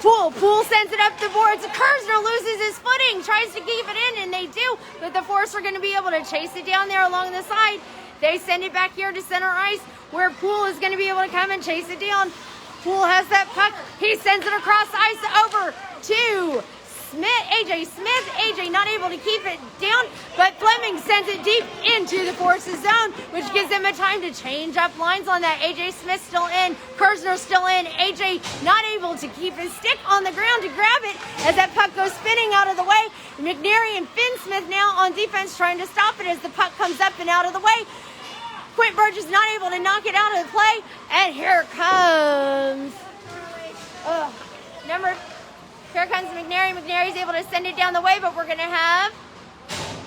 Poole. Poole sends it up the boards. Kirzner loses his footing, tries to keep it in, and they do, but the Force are going to be able to chase it down there along the side. They send it back here to center ice where Poole is going to be able to come and chase it down. Poole has that puck. He sends it across the ice over to Smith, AJ Smith. AJ not able to keep it down, but Fleming sends it deep into the Force's zone, which gives them a time to change up lines on that. AJ Smith still in, Kirzner still in. AJ not able to keep his stick on the ground to grab it as that puck goes spinning out of the way. McNary and Smith now on defense trying to stop it as the puck comes up and out of the way. Quint Burgess not able to knock it out of the play, and here comes Here comes McNary. McNary's able to send it down the way, but we're going to have,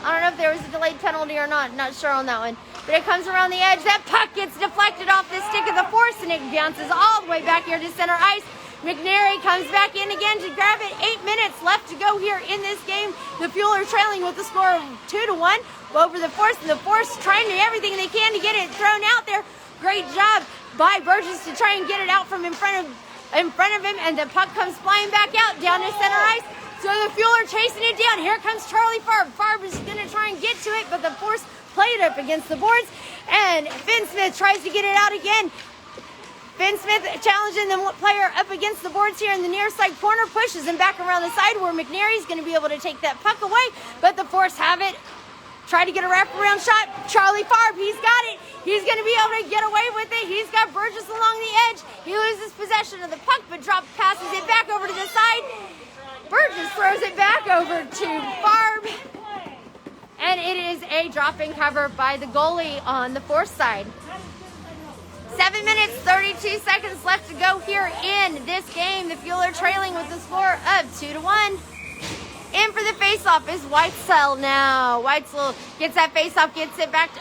I don't know if there was a delayed penalty or not. Not sure on that one. But it comes around the edge. That puck gets deflected off the stick of the Force, and it bounces all the way back here to center ice. McNary comes back in again to grab it. 8 minutes left to go here in this game. The Fuel are trailing with the score of 2-1 over the Force, and the Force trying to do everything they can to get it thrown out there. Great job by Burgess to try and get it out from in front of him, and the puck comes flying back out down to center ice. So the Fuel are chasing it down. Here comes Charlie Farb. Farb is going to try and get to it, but the Force played up against the boards, and Finn Smith tries to get it out again. Finn Smith challenging the player up against the boards here in the near side corner, pushes him back around the side where McNary's going to be able to take that puck away, but the Force have it. Try to get a wraparound shot. Charlie Farb, he's got it. He's going to be able to get away with it. He's got Burgess along the edge. He loses possession of the puck, but passes it back over to the side. Burgess throws it back over to Farb, and it is a drop-in cover by the goalie on the Force side. 7 minutes, 32 seconds left to go here in this game. The Fuel are trailing with the score of 2-1. In for the face-off is Whitesell now. Whitesell gets that face-off, gets it back,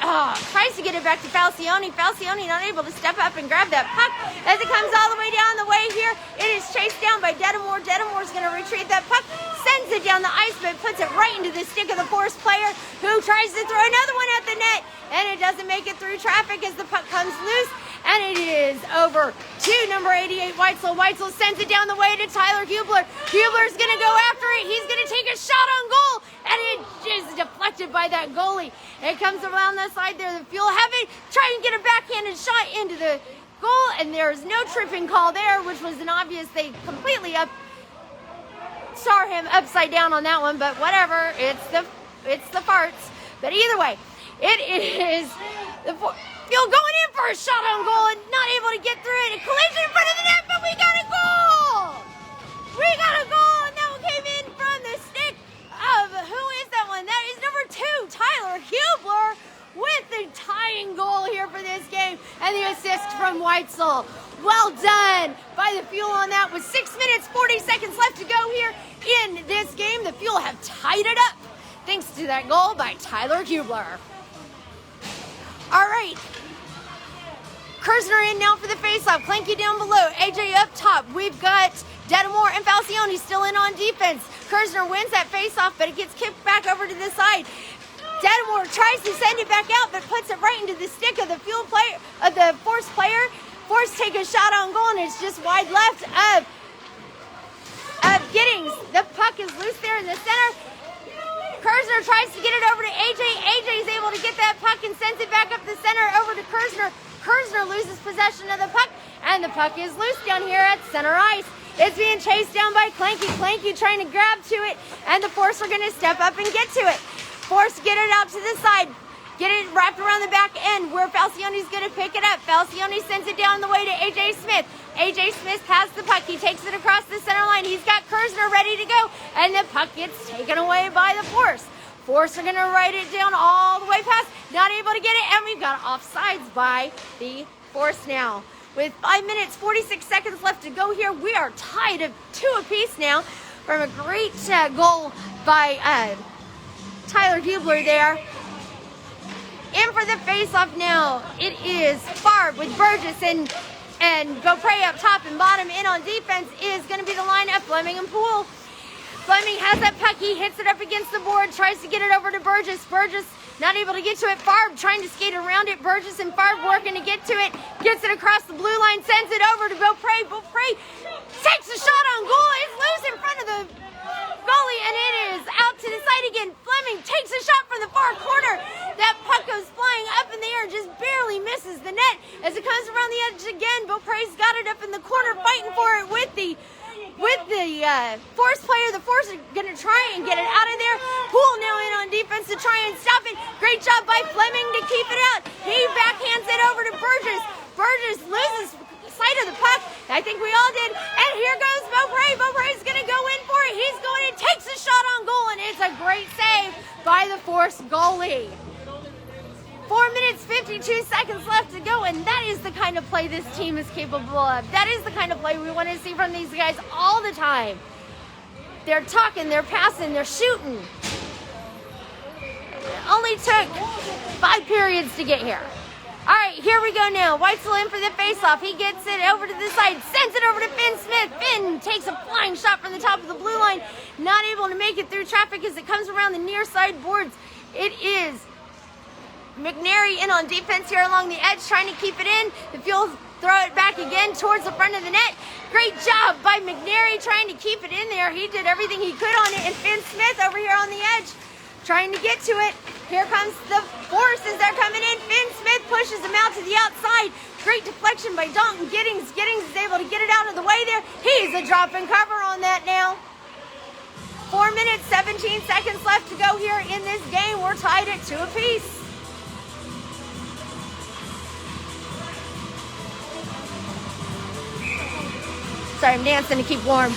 tries to get it back to Falcione. Falcione not able to step up and grab that puck as it comes all the way down the way here. It is chased down by Detamore. Detamore's going to retrieve that puck, sends it down the ice, but puts it right into the stick of the Force player, who tries to throw another one at the net, and it doesn't make it through traffic as the puck comes loose. And it is over to number 88, Whitesell. Whitesell sends it down the way to Tyler Hublar. Hublar's going to go after it. He's going to take a shot on goal, and it is deflected by that goalie. It comes around the side there. The Fuel have it. Try and get a backhanded shot into the goal, and there's no tripping call there, which was an obvious. They completely saw him upside down on that one, but whatever. It's the farts. But either way, it is the Fuel going in for a shot on goal and not able to get through it. A collision in front of the net, but we got a goal! We got a goal, and that one came in from the stick of, who is that one? That is number 2, Tyler Hublar, with the tying goal here for this game, and the assist from Whitesell. Well done by the Fuel on that. With 6 minutes, 40 seconds left to go here in this game, the Fuel have tied it up thanks to that goal by Tyler Hublar. All right, Kirzner in now for the faceoff. Kleinke down below, AJ up top. We've got Detamore and Falcione still in on defense. Kirzner wins that faceoff, but it gets kicked back over to the side. Detamore tries to send it back out, but puts it right into the stick of the Fuel player, of the Force player. Force take a shot on goal, and it's just wide left of Giddings. The puck is loose there in the center. Kirzner tries to get it over to AJ. AJ is able to get that puck and sends it back up the center over to Kirzner. Kirzner loses possession of the puck, and the puck is loose down here at center ice. It's being chased down by Kleinke. Kleinke trying to grab to it, and the Force are going to step up and get to it. Force get it out to the side. Get it wrapped around the back end where Falcione's going to pick it up. Falcione sends it down the way to AJ Smith. AJ Smith has the puck. He takes it across the center line. He's got Kirzner ready to go, and the puck gets taken away by the Force. Force are going to ride it down all the way past. Not able to get it, and we've got offsides by the Force now. With 5 minutes, 46 seconds left to go here, we are tied at 2 apiece now from a great goal by Tyler Hublar there. In for the face-off now, it is Farb with Burgess and Beaupre up top and bottom. In on defense is going to be the lineup, Fleming and Poole. Fleming has that puck, he hits it up against the board, tries to get it over to Burgess. Burgess not able to get to it. Farb trying to skate around it. Burgess and Farb working to get to it. Gets it across the blue line, sends it over to Beaupre. Beaupre takes a shot on goal. It's loose in front of the goalie, and it is out to the side again. Fleming takes a shot from the far corner. That puck goes flying up in the air and just barely misses the net. As it comes around the edge again, Beaupre's got it up in the corner, fighting for it with the Force player. The Force are going to try and get it out of there. Poole now in on defense to try and stop it. Great job by Fleming to keep it out. He backhands it over to Burgess. Burgess loses sight of the puck. I think we all did. And here goes Beaupre. Beaupre's going to go in for it. He's going in, takes a shot on goal, and it's a great save by the Force goalie. 4 minutes, 52 seconds left to go, and that is the kind of play this team is capable of. That is the kind of play we want to see from these guys all the time. They're talking, they're passing, they're shooting. It only took 5 periods to get here. All right, here we go now. Whitesell in for the faceoff. He gets it over to the side, sends it over to Finn Smith. Finn takes a flying shot from the top of the blue line. Not able to make it through traffic as it comes around the near side boards. It is Mcnary in on defense here along the edge, trying to keep it in. The Fuel throw it back again towards the front of the net. Great job by Mcnary trying to keep it in there. He did everything he could on it. And Finn Smith over here on the edge trying to get to it. Here comes the Forces. They're coming in. Finn Smith pushes him out to the outside. Great deflection by Dalton Giddings. Giddings is able to get it out of the way there. He's a drop and cover on that now. 4 minutes, 17 seconds left to go here in this game. We're tied at 2 apiece. Sorry, I'm dancing to keep warm.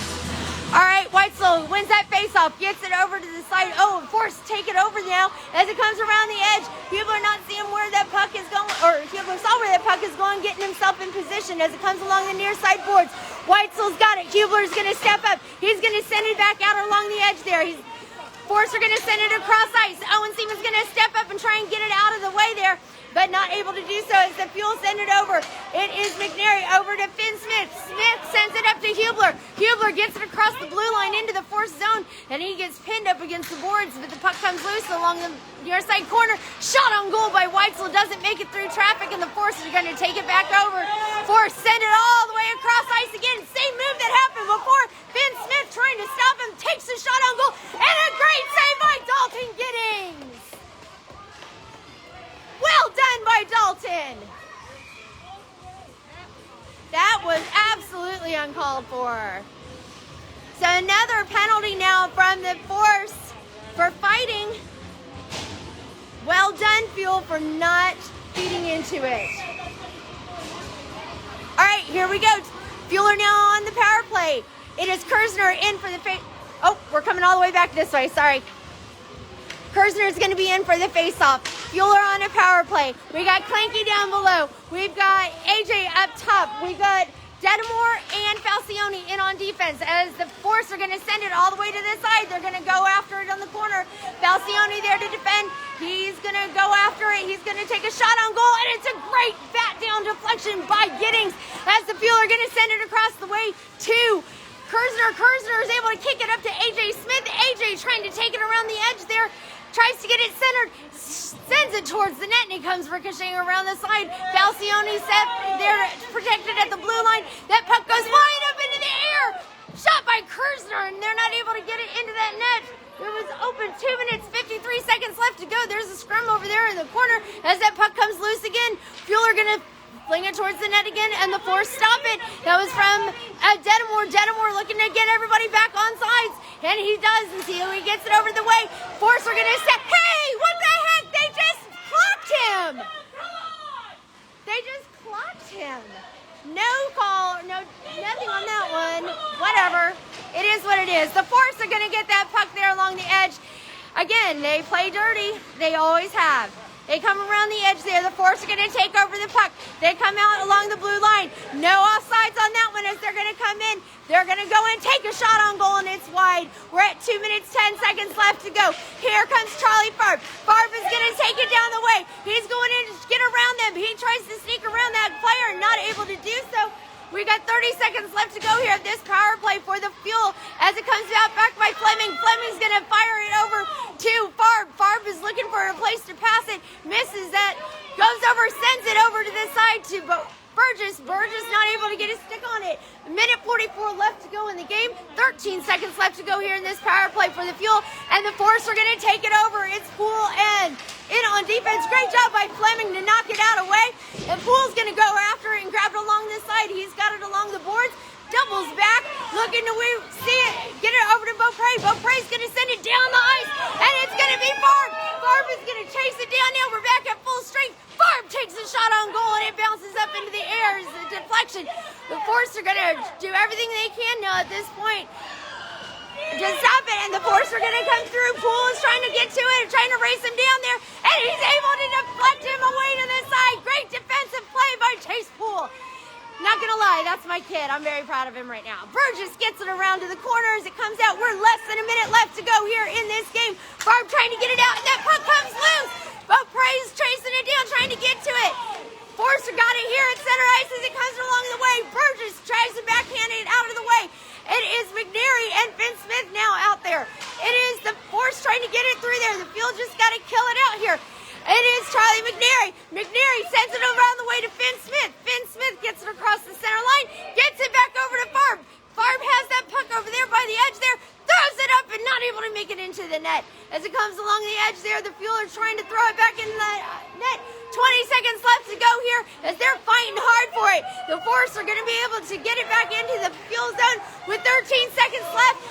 All right, Whitesell wins that faceoff, gets it over to the side. Oh, Force take it over now as it comes around the edge. Hublar not seeing where that puck is going, or Hublar saw where that puck is going, getting himself in position as it comes along the near side boards. Whitesell's got it. Hublar's going to step up. He's going to send it back out along the edge there. Force are going to send it across ice. Owen Seaman's going to step up and try and get it out of the way there, but not able to do so as the Fuel send it over. It is Mcnary over to Finn Smith. Smith sends it up to Hublar. Hublar gets it across the blue line into the Force zone, and he gets pinned up against the boards, but the puck comes loose along the near side corner. Shot on goal by Whitesell, doesn't make it through traffic, and the Force are going to take it back over. Force send it all the way across ice again. Same move that happened before. Finn Smith trying to stop him, takes a shot on goal, and a great save by Dalton Giddings. Well done by Dalton. That was absolutely uncalled for. So another penalty now from the Force for fighting. Well done, Fuel, for not feeding into it. All right, here we go. Fuel are now on the power play. It is Kirzner in for the Oh, we're coming all the way back this way. Sorry. Kirzner is going to be in for the face-off. Fuel are on a power play. We got Kleinke down below. We've got AJ up top. We got Detamore and Falcione in on defense. As the Force are going to send it all the way to this side, they're going to go after it on the corner. Falcione there to defend. He's going to go after it. He's going to take a shot on goal, and it's a great bat down deflection by Giddings as the Fuel are going to send it across the way to Kirzner. Kirzner is able to kick it up to AJ Smith. AJ trying to take it around the edge there. Tries to get it centered, sends it towards the net, and it comes ricocheting around the side. Falcione set there, protected at the blue line. That puck goes flying up into the air. Shot by Kirzner, and they're not able to get it into that net. It was open. 2 minutes, 53 seconds left to go. There's a scrum over there in the corner as that puck comes loose again. Fuel are going to fling it towards the net again, and the Force stop it. That was from Detamore. Detamore looking to get everybody back on sides, and he does, and see who he gets it over the way. Force are going to say, hey, what the heck? They just clocked him. They just clocked him. No call, no, nothing on that one. Whatever. It is what it is. The Force are going to get that puck there along the edge. Again, they play dirty. They always have. They come around the edge there. The Force are going to take over the puck. They come out along the blue line. No offsides on that one as they're going to come in. They're going to go in, take a shot on goal, and it's wide. We're at 2 minutes, 10 seconds left to go. Here comes Charlie Farb. Farb is going to take it down the way. He's going in to get around them. He tries to sneak around that player, not able to do so. We got 30 seconds left to go here at this power play for the Fuel as it comes out back by Fleming. Fleming's going to fire it over to Farb. Farb is looking for a place to pass it. Misses that. Goes over, sends it over to the side to Burgess. Burgess not able to get his stick on it. A minute 44 left to go in the game. 13 seconds left to go here in this power play for the Fuel. And the Force are going to take it over. It's Poole and in on defense. Great job by Fleming to knock it out away. And Poole's going to go after it and grab it along this side. He's got it along the boards. Doubles back. Looking to see it. Get it over to Beaupre. Beaupre's going to send it down the ice. And it's going to be Farb. Farb is going to chase it down now. We're back at full strength. Farb takes a shot on goal and it bounces up into the air as a deflection. The Force are going to do everything they can now at this point to stop it, and the Force are going to come through. Poole is trying to get to it, trying to race him down there, and he's able to deflect him away to the side. Great defensive play by Chase Poole. Not going to lie, that's my kid. I'm very proud of him right now. Burgess gets it around to the corner as it comes out. We're less than a minute left to go here in this game. Farb trying to get it out, and that puck comes loose. Beaupre's chasing it down, trying to get to it. Forster got it here at center ice as it comes along the way. Burgess tries to backhand it out of the way. It is McNary and Finn Smith now out there. It is the Force trying to get it through there. The field just got to kill it out here. It is Charlie Mcnary. McNary sends it around the way to Finn Smith. Finn Smith gets it across the center line, gets it back over to Farb. Farb has that puck over there by the edge there, throws it up and not able to make it into the net. As it comes along the edge there, the Fuel are trying to throw it back in the net. 20 seconds left to go here as they're fighting hard for it. The Force are going to be able to get it back into the Fuel zone with 13 seconds left.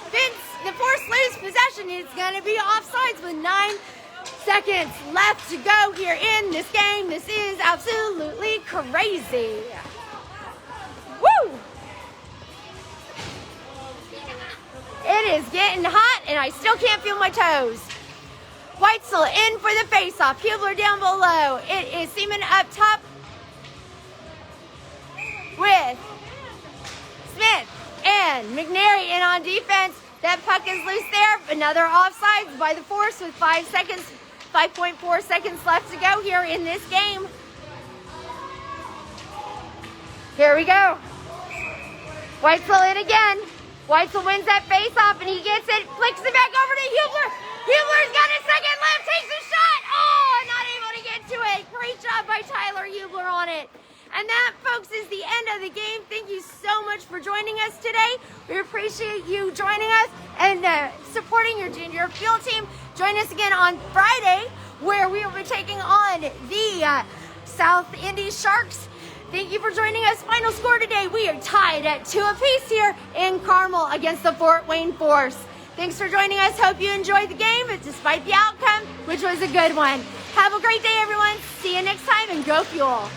The Force lose possession. It's going to be offsides with 9 seconds left to go here in this game. This is absolutely crazy. Woo! It is getting hot and I still can't feel my toes. Whitesell in for the face-off. Hublar down below. It is Seaman up top with Smith and McNary in on defense. That puck is loose there. Another offsides by the Force with 5.4 seconds left to go here in this game. Here we go. Whitesell in again. Whitesell wins that face-off and he gets it, flicks it back over to Hublar. Hublar's got a second left, takes a shot. Oh, not able to get to it. Great job by Tyler Hublar on it. And that, folks, is the end of the game. Thank you so much for joining us today. We appreciate you joining us and supporting your junior field team. Join us again on Friday where we will be taking on the South Indy Sharks. Thank you for joining us. Final score today, we are tied at 2 apiece here in Carmel against the Fort Wayne Force. Thanks for joining us. Hope you enjoyed the game, despite the outcome, which was a good one. Have a great day, everyone. See you next time, and go Fuel.